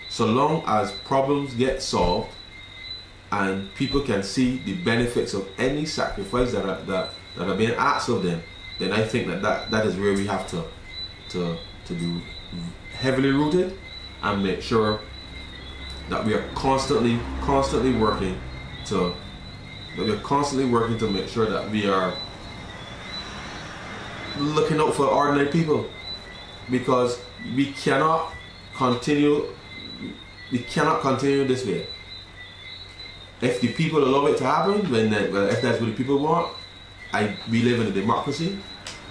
So long as problems get solved and people can see the benefits of any sacrifice that are being asked of them, then I think that is where we have to be heavily rooted and make sure that we are constantly working to make sure that we are looking out for ordinary people, because we cannot continue this way. If the people allow it to happen, if that's what the people want, we live in a democracy,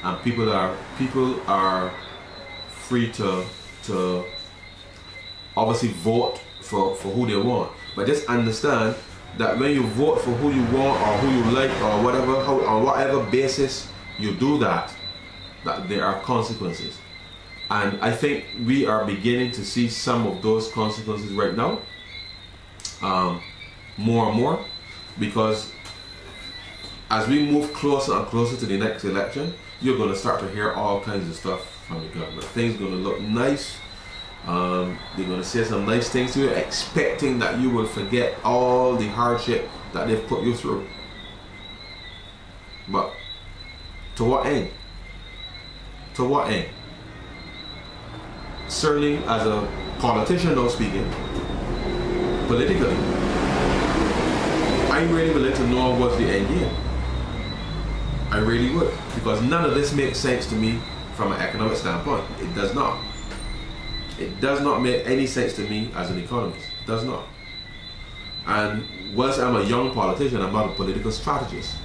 and people are free to obviously vote for who they want. But just understand that when you vote for who you want or who you like or whatever, on whatever basis you do that there are consequences. And I think we are beginning to see some of those consequences right now, more and more, because as we move closer and closer to the next election, you're going to start to hear all kinds of stuff from the government. Things are going to look nice. They're going to say some nice things to you, expecting that you will forget all the hardship that they've put you through. But to what end? To what end? Certainly as a politician now speaking, politically, I really would like to know what's the end game. I really would, because none of this makes sense to me from an economic standpoint. It does not. It does not make any sense to me as an economist. It does not. And whilst I'm a young politician, I'm not a political strategist.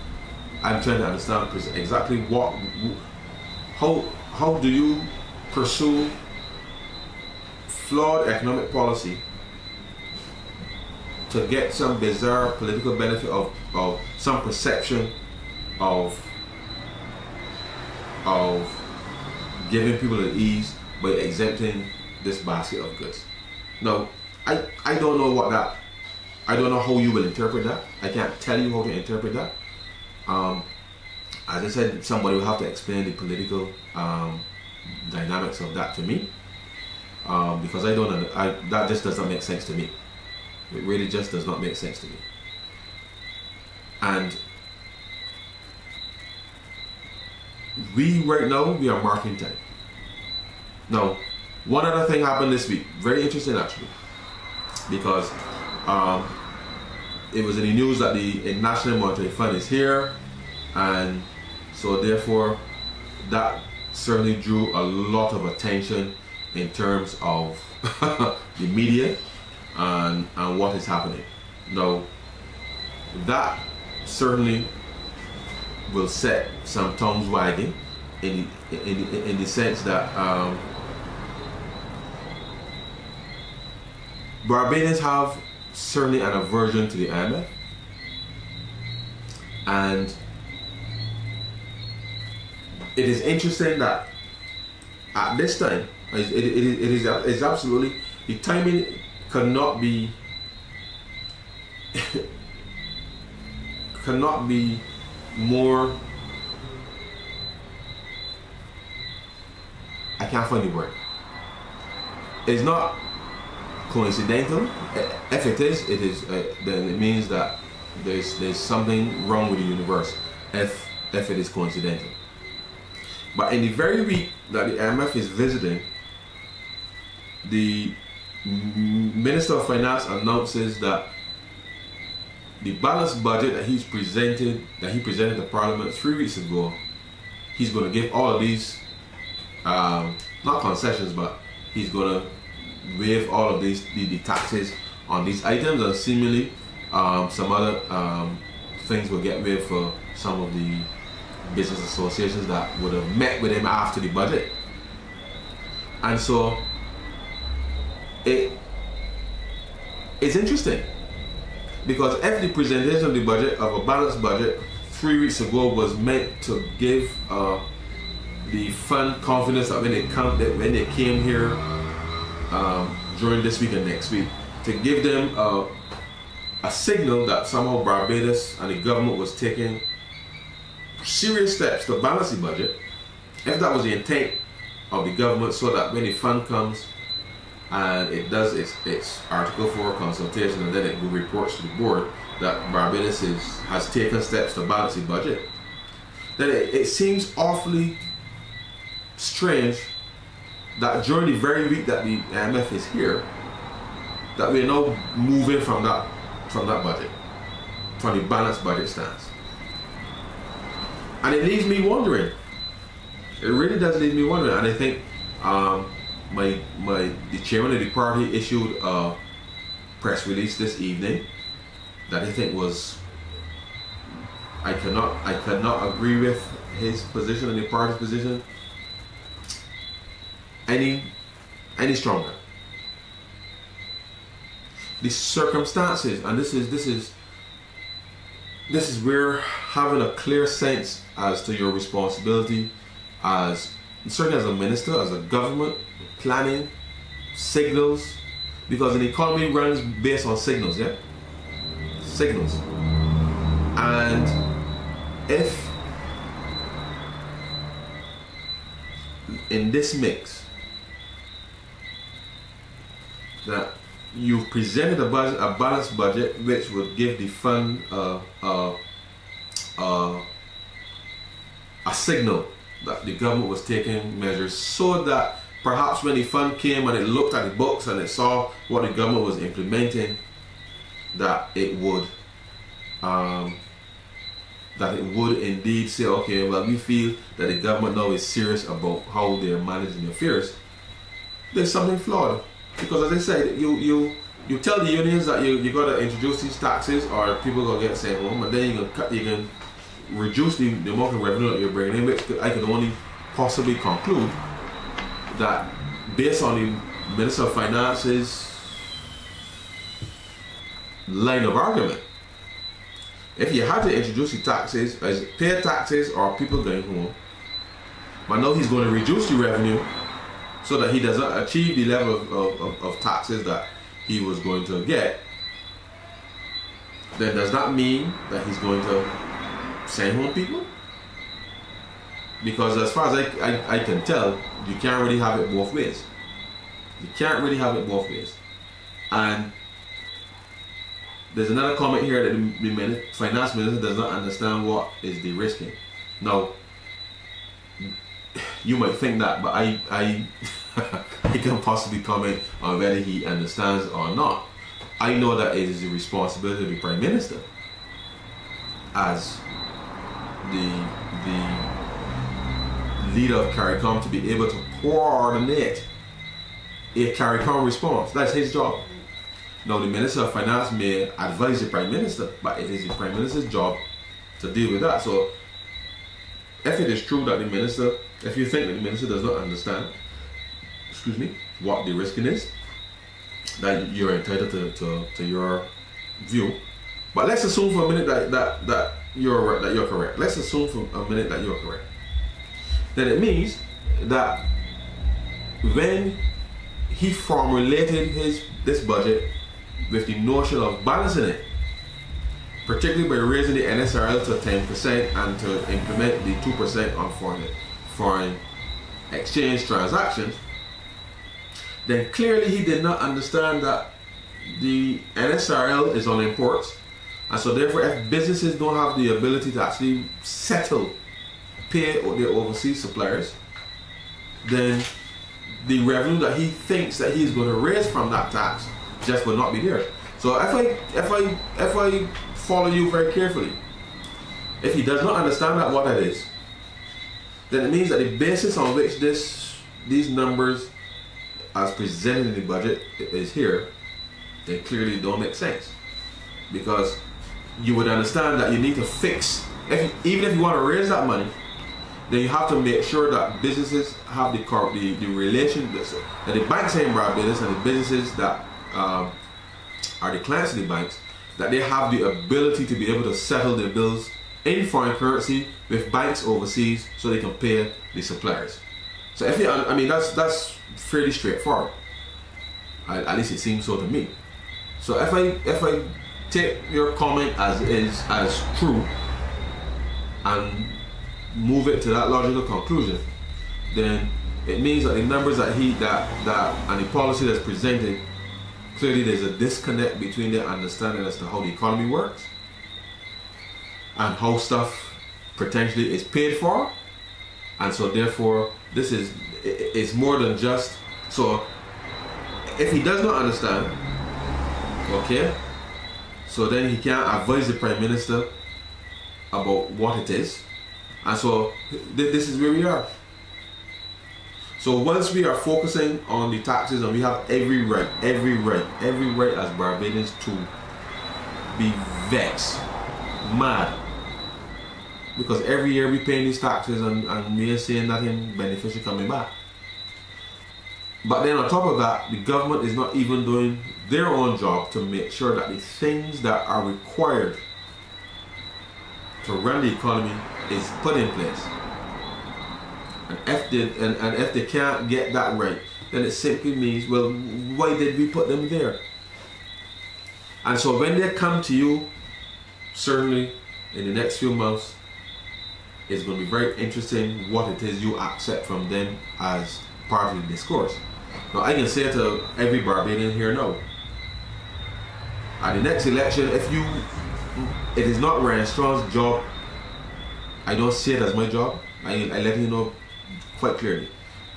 I'm trying to understand exactly how do you pursue flawed economic policy to get some bizarre political benefit of some perception of giving people at ease by exempting this basket of goods. Now, I don't know I don't know how you will interpret that. I can't tell you how to interpret that. As I said, somebody will have to explain the political dynamics of that to me, because that just does not make sense to me. It really just does not make sense to me. And right now, we are marking time. Now, one other thing happened this week, very interesting actually, because it was in the news that the National Monetary Fund is here, and so therefore that certainly drew a lot of attention in terms of the media and what is happening. Now, that certainly will set some tongues wagging in the sense that Barbadians have certainly an aversion to the IMF, and it is interesting that at this time, it's absolutely, the timing cannot be more, I can't find the word. It's not coincidental. If it is, then it means that there's something wrong with the universe. If it is coincidental. But in the very week that the IMF is visiting, the Minister of Finance announces that the balanced budget that he presented to Parliament 3 weeks ago, he's going to give all of these, not concessions, but he's going to waive all of these the taxes on these items, and seemingly some other things will get waived for some of the business associations that would have met with him after the budget. And so it's interesting, because if the presentation of the budget, of a balanced budget 3 weeks ago, was meant to give the fund confidence that when they came here during this week and next week, to give them a signal that somehow Barbados and the government was taking serious steps to balance the budget, if that was the intent of the government, so that when the fund comes and it does its Article 4 consultation and then it reports to the board that Barbados has taken steps to balance the budget, then it seems awfully strange that during the very week that the IMF is here, that we're now moving from that budget, from the balanced budget stance. And it leaves me wondering. It really does leave me wondering. And I think the chairman of the party issued a press release this evening that I think was, I could not agree with his position and the party's position any stronger. The circumstances, and this is where having a clear sense as to your responsibility, as certainly as a minister, as a government, planning, signals, because an economy runs based on signals, yeah? Signals. And if in this mix that you've presented a balanced budget which would give the fund a signal that the government was taking measures, so that perhaps when the fund came and it looked at the books and it saw what the government was implementing, that it would indeed say, okay, well, we feel that the government now is serious about how they're managing affairs. There's something flawed. Because as I said, you tell the unions that you got to introduce these taxes or people going to get sent home, and then you can reduce the amount of revenue that you're bringing in, which I can only possibly conclude that based on the Minister of Finance's line of argument, if you had to introduce the taxes, as pay taxes or people going home, but now he's going to reduce the revenue so that he does not achieve the level of taxes that he was going to get, then does that mean that he's going to send home people? Because as far as I can tell, you can't really have it both ways. You can't really have it both ways. And there's another comment here that the finance minister does not understand what is the risking. Now, you might think that, but I can possibly comment on whether he understands or not. I know that it is the responsibility of the Prime Minister as the leader of CARICOM to be able to coordinate a CARICOM response. That's his job. Now the Minister of Finance may advise the Prime Minister, but it is the Prime Minister's job to deal with that. So if it is true that the Minister, if you think that the Minister does not understand, excuse me, what the risking is, then you're entitled to your view. But let's assume for a minute that you're correct. Let's assume for a minute that you're correct. Then it means that when he formulated this budget with the notion of balancing it, particularly by raising the NSRL to 10% and to implement the 2% on foreign exchange transactions, then clearly he did not understand that the NSRL is on imports, and so therefore if businesses don't have the ability to actually pay their overseas suppliers, then the revenue that he thinks that he's going to raise from that tax just will not be there. So if I follow you very carefully, if he does not understand that what that is, then it means that the basis on which these numbers as presented in the budget is here, then clearly don't make sense, because you would understand that you need to fix, even if you want to raise that money, then you have to make sure that businesses have the relation, that the banks in Barbados and the businesses that are the clients of the banks, that they have the ability to be able to settle their bills in foreign currency with banks overseas so they can pay the suppliers. So if you, I mean, that's fairly straightforward. At least it seems so to me. So if I take your comment as true and move it to that logical conclusion, then it means that the numbers that and the policy that's presented, clearly there's a disconnect between their understanding as to how the economy works and how stuff potentially is paid for, and so therefore it's more than just. So if he does not understand, okay, so then he can't advise the Prime Minister about what it is. And so this is where we are. So once we are focusing on the taxes, and we have every right as Barbadians to be vexed, mad, because every year we pay these taxes and we are seeing nothing beneficial coming back. But then on top of that, the government is not even doing their own job to make sure that the things that are required to run the economy is put in place. And if they can't get that right, then it simply means, well, why did we put them there? And so when they come to you, certainly in the next few months, it's going to be very interesting what it is you accept from them as part of the discourse. Now I can say to every Barbadian here now, at the next election, it is not Ryan Strong's job. I don't see it as my job. I let you know quite clearly.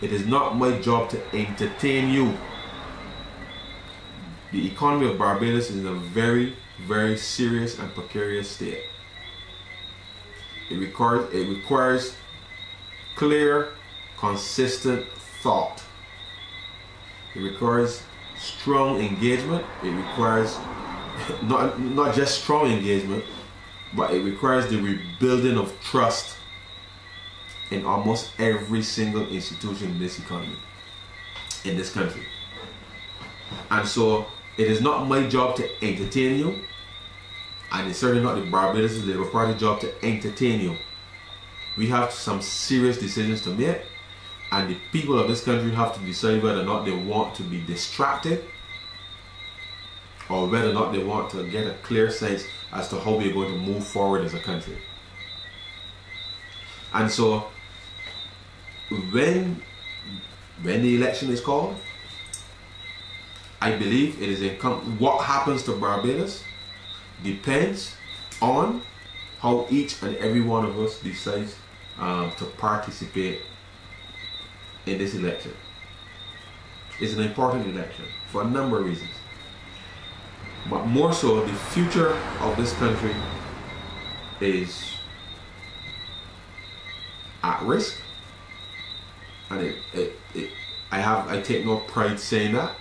It is not my job to entertain you. The economy of Barbados is in a very, very serious and precarious state. It requires clear, consistent thought. It requires strong engagement. It requires not just strong engagement, but it requires the rebuilding of trust in almost every single institution in this economy, in this country. And so it is not my job to entertain you, and it's certainly not the Barbados Labour Party job to entertain you. We have some serious decisions to make, and the people of this country have to decide whether or not they want to be distracted, or whether or not they want to get a clear sense as to how we're going to move forward as a country. And so when the election is called, I believe it is what happens to Barbados depends on how each and every one of us decides to participate in this election. It's an important election for a number of reasons, but more so the future of this country is at risk, and I take no pride saying that,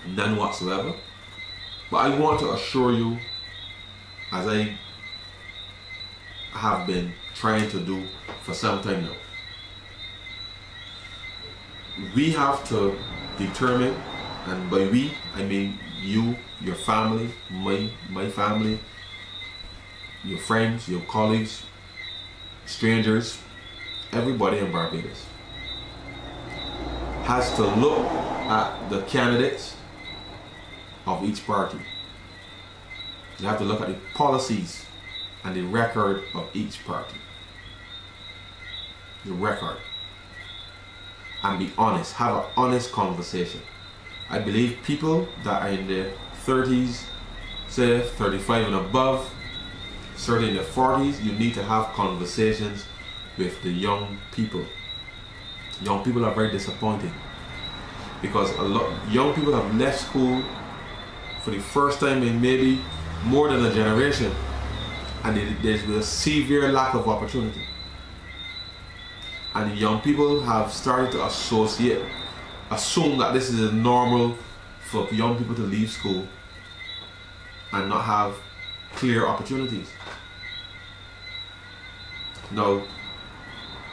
none whatsoever. But I want to assure you, as I have been trying to do for some time now, we have to determine, and by we I mean you, your family, my family, your friends, your colleagues, strangers, everybody in Barbados has to look at the candidates of each party. You have to look at the policies and the record of each party. The record. And be honest. Have an honest conversation. I believe people that are in their 30s, say 35 and above, certainly in their 40s, you need to have conversations with the young people. Young people are very disappointing because a lot young people have left school for the first time in maybe more than a generation, and there's a severe lack of opportunity. And the young people have started to assume that this is normal for young people to leave school and not have clear opportunities. Now,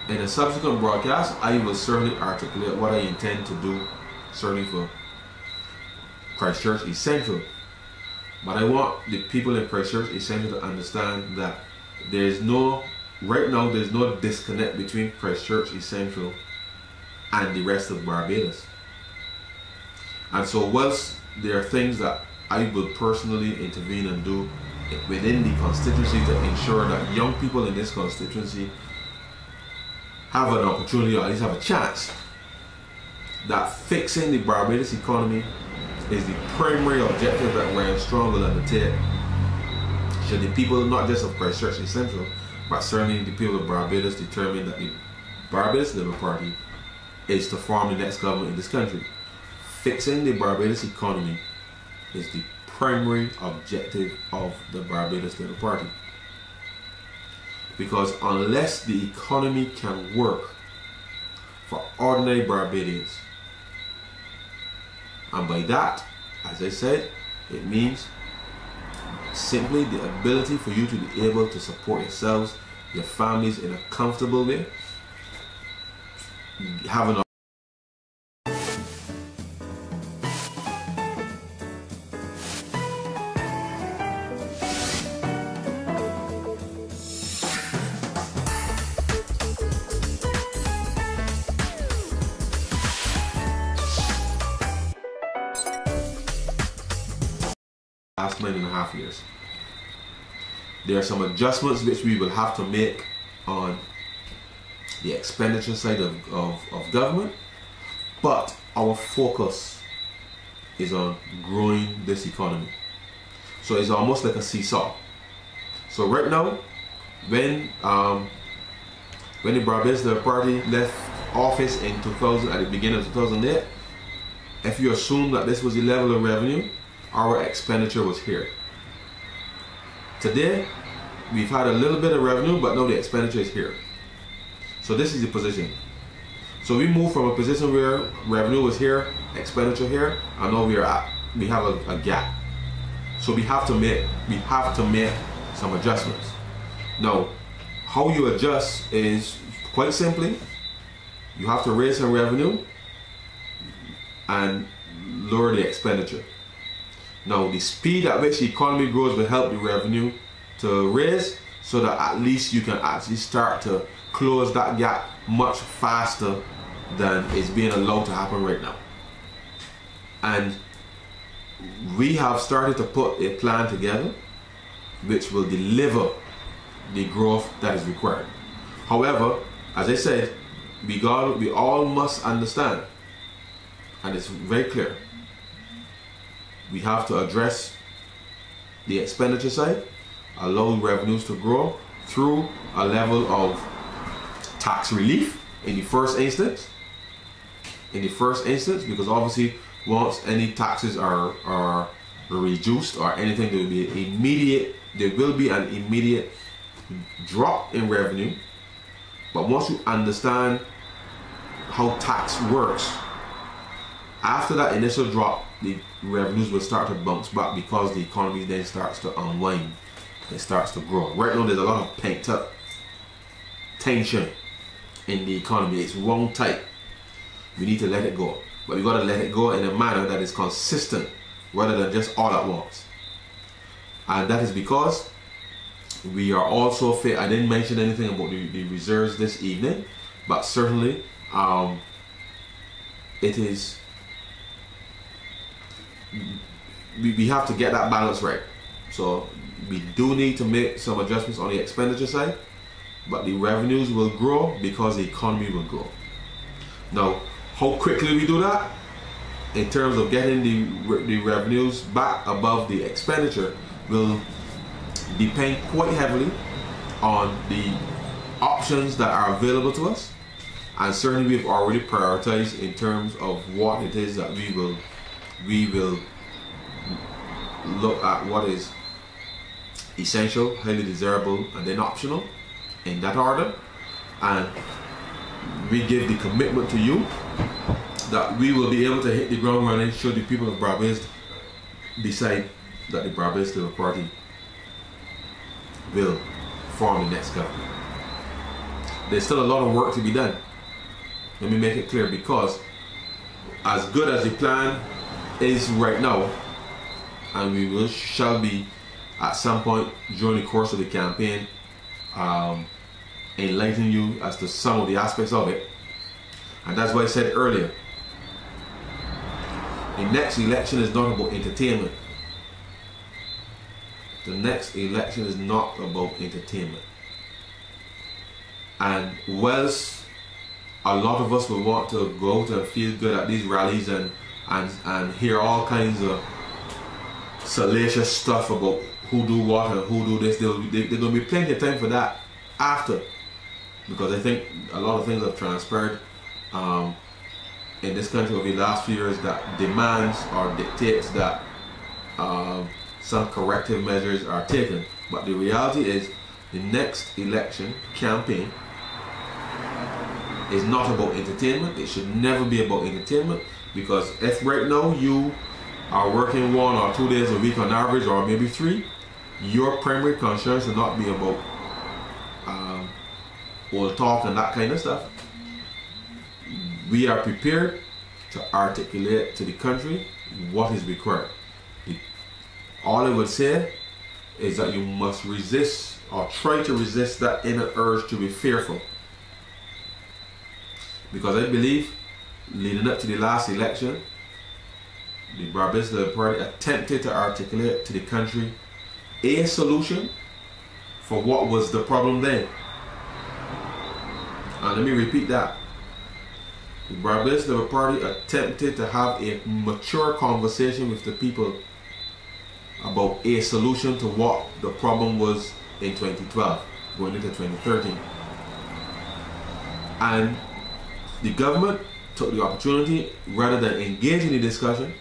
in a subsequent broadcast, I will certainly articulate what I intend to do, certainly for Christchurch East Central. But I want the people in Christchurch East Central to understand that right now there's no disconnect between Christchurch East Central and the rest of Barbados. And so whilst there are things that I will personally intervene and do within the constituency to ensure that young people in this constituency have an opportunity, or at least have a chance, that fixing the Barbados economy is the primary objective that Ryan Strong will undertake. Should the people, not just of Christchurch East Central, but certainly the people of Barbados, determine that the Barbados Labour Party is to form the next government in this country. Fixing the Barbados economy is the primary objective of the Barbados Labour Party. Because unless the economy can work for ordinary Barbadians, and by that, as I said, it means simply the ability for you to be able to support yourselves, your families in a comfortable way, having a last 9.5 years. There are some adjustments which we will have to make on the expenditure side of government, but our focus is on growing this economy. So it's almost like a seesaw. So right now, when the Barbados Labour Party left office in 2000, at the beginning of 2008, if you assume that this was the level of revenue, our expenditure was here. Today, we've had a little bit of revenue, but now the expenditure is here. So this is the position. So we moved from a position where revenue was here, expenditure here, and now we have a gap. So we have to make some adjustments. Now, how you adjust is quite simply, you have to raise some revenue and lower the expenditure. Now, the speed at which the economy grows will help the revenue to raise, so that at least you can actually start to close that gap much faster than is being allowed to happen right now. And we have started to put a plan together which will deliver the growth that is required. However, as I said, we all must understand, and it's very clear, we have to address the expenditure side, allow revenues to grow through a level of tax relief in the first instance. Because obviously once any taxes are reduced or anything, there will be an immediate drop in revenue. But once you understand how tax works, after that initial drop, the revenues will start to bounce back because the economy then starts to unwind. It starts to grow. Right now, there's a lot of pent up tension in the economy. It's wrong tight. We need to let it go. But we got to let it go in a manner that is consistent rather than just all at once. And that is because we are also I didn't mention anything about the reserves this evening, but certainly it is, we have to get that balance right. So we do need to make some adjustments on the expenditure side, but the revenues will grow because the economy will grow. Now, how quickly we do that in terms of getting the revenues back above the expenditure will depend quite heavily on the options that are available to us, and certainly we've already prioritized in terms of what it is that we will look at, what is essential, highly desirable, and then optional, in that order. And we give the commitment to you that we will be able to hit the ground running should the people of Barbados decide that the Barbados Labour Party will form the next government. There's still a lot of work to be done. Let me make it clear, because as good as the plan is right now, and we shall be at some point during the course of the campaign enlightening you as to some of the aspects of it. And that's why I said earlier, the next election is not about entertainment. The next election is not about entertainment. And whilst a lot of us will want to go out and feel good at these rallies and hear all kinds of salacious stuff about who do what and who do this, there's going to be plenty of time for that after, because I think a lot of things have transpired in this country over the last few years that demands or dictates that some corrective measures are taken. But the reality is, the next election campaign is not about entertainment. It should never be about entertainment, because if right now you are working 1 or 2 days a week on average, or maybe 3, your primary concern should not be about old talk and that kind of stuff. We are prepared to articulate to the country what is required. All I would say is that you must resist, or try to resist, that inner urge to be fearful. Because I believe, leading up to the last election, the Barbados Labour Party attempted to articulate to the country a solution for what was the problem then. And let me repeat that. The Barbados Labour Party attempted to have a mature conversation with the people about a solution to what the problem was in 2012, going into 2013. And the government took the opportunity, rather than engage in the discussion,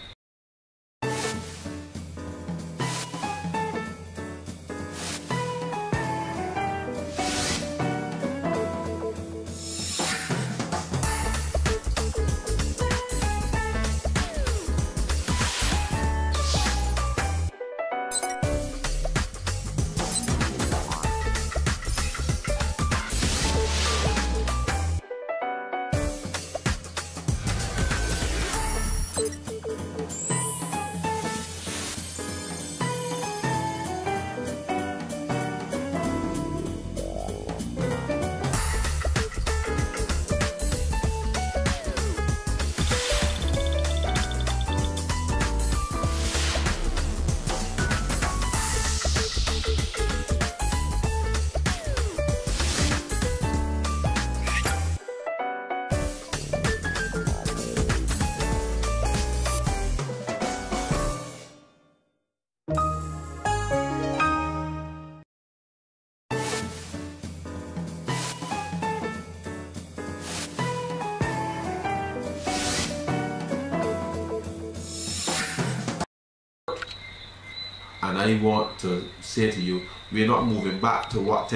and I want to say to you, we're not moving back to what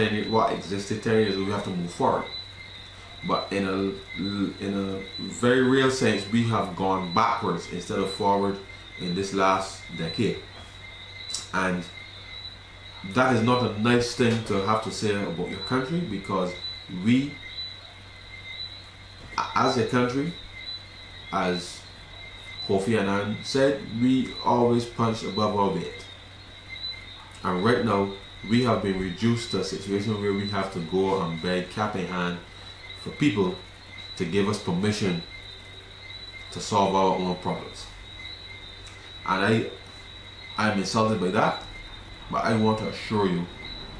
existed 10 years ago. We have to move forward. But in a very real sense, we have gone backwards instead of forward in this last decade. And that is not a nice thing to have to say about your country, because we, as a country, as Kofi Annan said, we always punch above our weight. And right now, we have been reduced to a situation where we have to go and beg cap in hand for people to give us permission to solve our own problems. And I'm insulted by that, but I want to assure you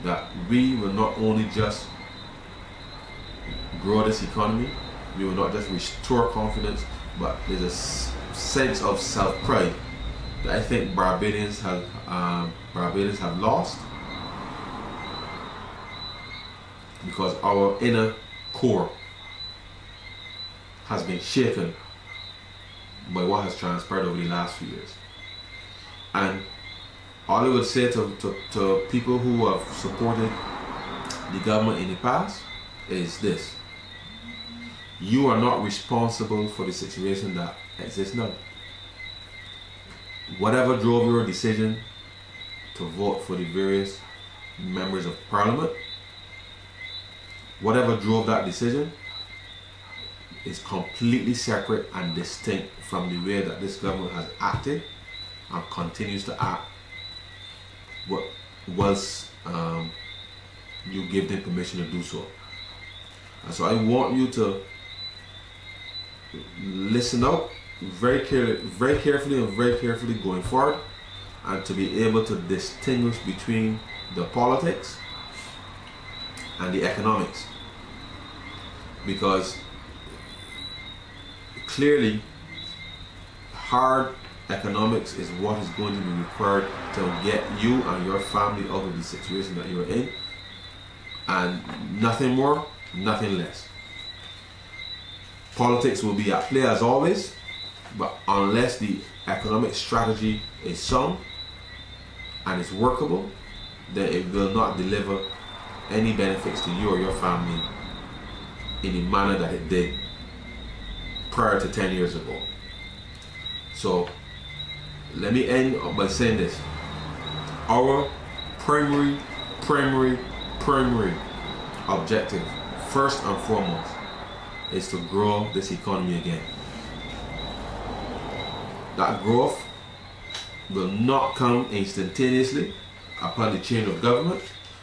that we will not only just grow this economy, we will not just restore confidence, but there's a sense of self-pride that I think Barbadians have lost, because our inner core has been shaken by what has transpired over the last few years. And all I would say to people who have supported the government in the past is this: you are not responsible for the situation that exists now. Whatever drove your decision to vote for the various members of parliament, whatever drove that decision is completely separate and distinct from the way that this government has acted and continues to act once you give them permission to do so. And so I want you to listen out very carefully and very carefully going forward, and to be able to distinguish between the politics and the economics, because clearly hard economics is what is going to be required to get you and your family out of the situation that you're in, and nothing more, nothing less. Politics will be at play as always, but unless the economic strategy is sound and it's workable, then it will not deliver any benefits to you or your family in the manner that it did prior to 10 years ago. So let me end by saying this: our primary objective, first and foremost, is to grow this economy again. That growth will not come instantaneously upon the change of government,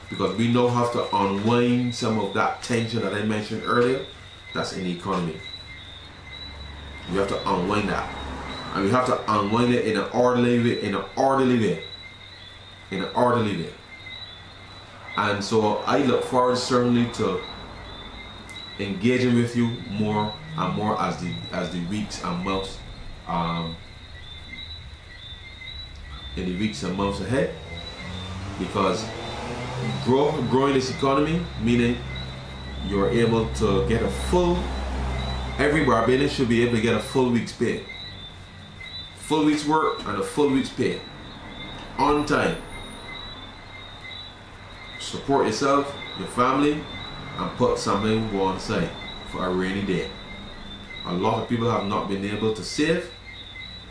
because we now have to unwind some of that tension that I mentioned earlier that's in the economy. We have to unwind that, and we have to unwind it in an orderly way, And so I look forward certainly to engaging with you more and more as the weeks and months in the weeks and months ahead, because growing this economy, meaning you're able to get a full, every Barbadian should be able to get a full week's pay, full week's work and a full week's pay on time. Support yourself, your family, and put something on side for a rainy day. A lot of people have not been able to save,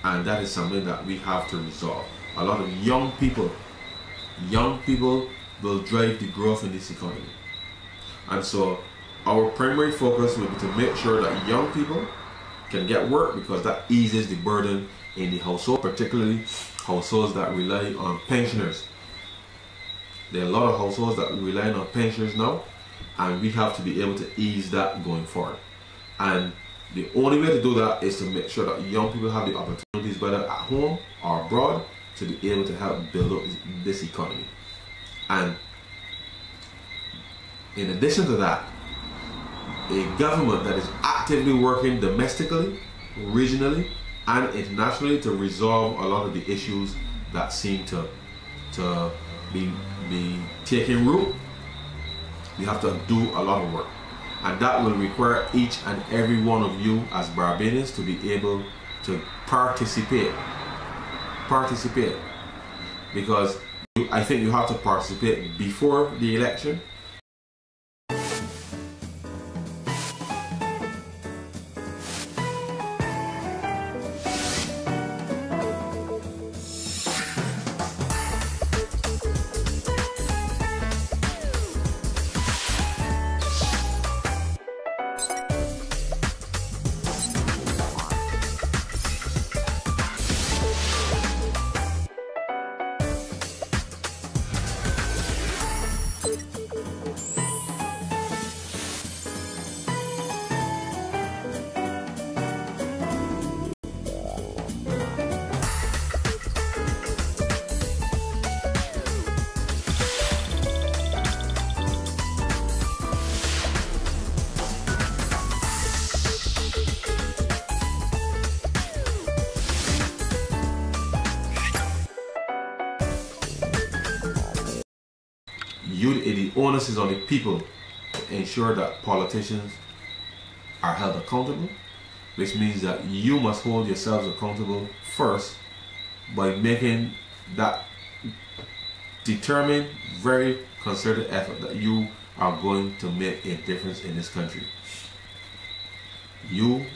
and that is something that we have to resolve. A lot of young people will drive the growth in this economy. And so our primary focus will be to make sure that young people can get work, because that eases the burden in the household, particularly households that rely on pensioners. There are a lot of households that rely on pensioners now, and we have to be able to ease that going forward. And the only way to do that is to make sure that young people have the opportunities, whether at home or abroad, to be able to help build up this economy. And in addition to that, a government that is actively working domestically, regionally, and internationally to resolve a lot of the issues that seem to be taking root. We have to do a lot of work, and that will require each and every one of you as Barbadians to be able to participate, because I think you have to participate before the election. onus is on the people to ensure that politicians are held accountable, which means that you must hold yourselves accountable first by making that determined, very concerted effort that you are going to make a difference in this country. You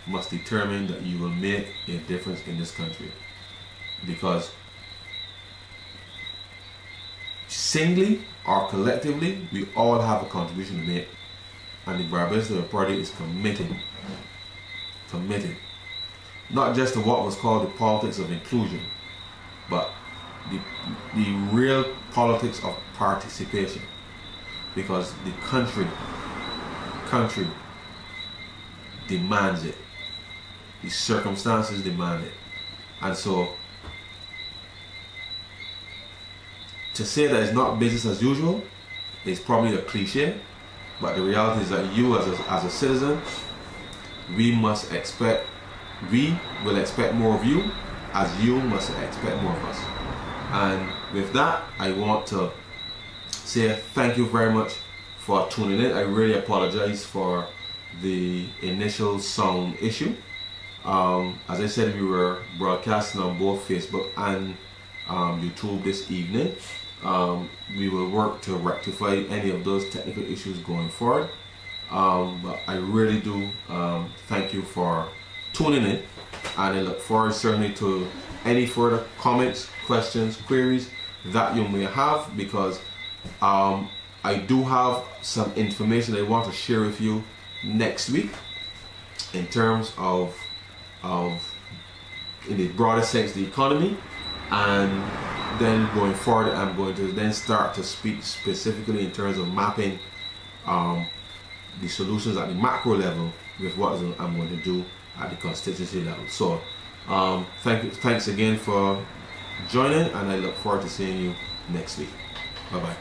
must determine that you will make a difference in this country, because singly or collectively, we all have a contribution to make, and the Barbados Labour Party is committed, not just to what was called the politics of inclusion, but the real politics of participation, because the country demands it, the circumstances demand it. And so to say that it's not business as usual is probably a cliche, but the reality is that you as a citizen, we will expect more of you, as you must expect more of us. And with that, I want to say thank you very much for tuning in. I really apologize for the initial sound issue. As I said, we were broadcasting on both Facebook and YouTube this evening. We will work to rectify any of those technical issues going forward. But I really do thank you for tuning in, and I look forward certainly to any further comments, questions, queries that you may have, because I do have some information I want to share with you next week in terms of in the broader sense, the economy. And then going forward, I'm going to then start to speak specifically in terms of mapping the solutions at the macro level with what I'm going to do at the constituency level. So thanks again for joining, and I look forward to seeing you next week. Bye bye.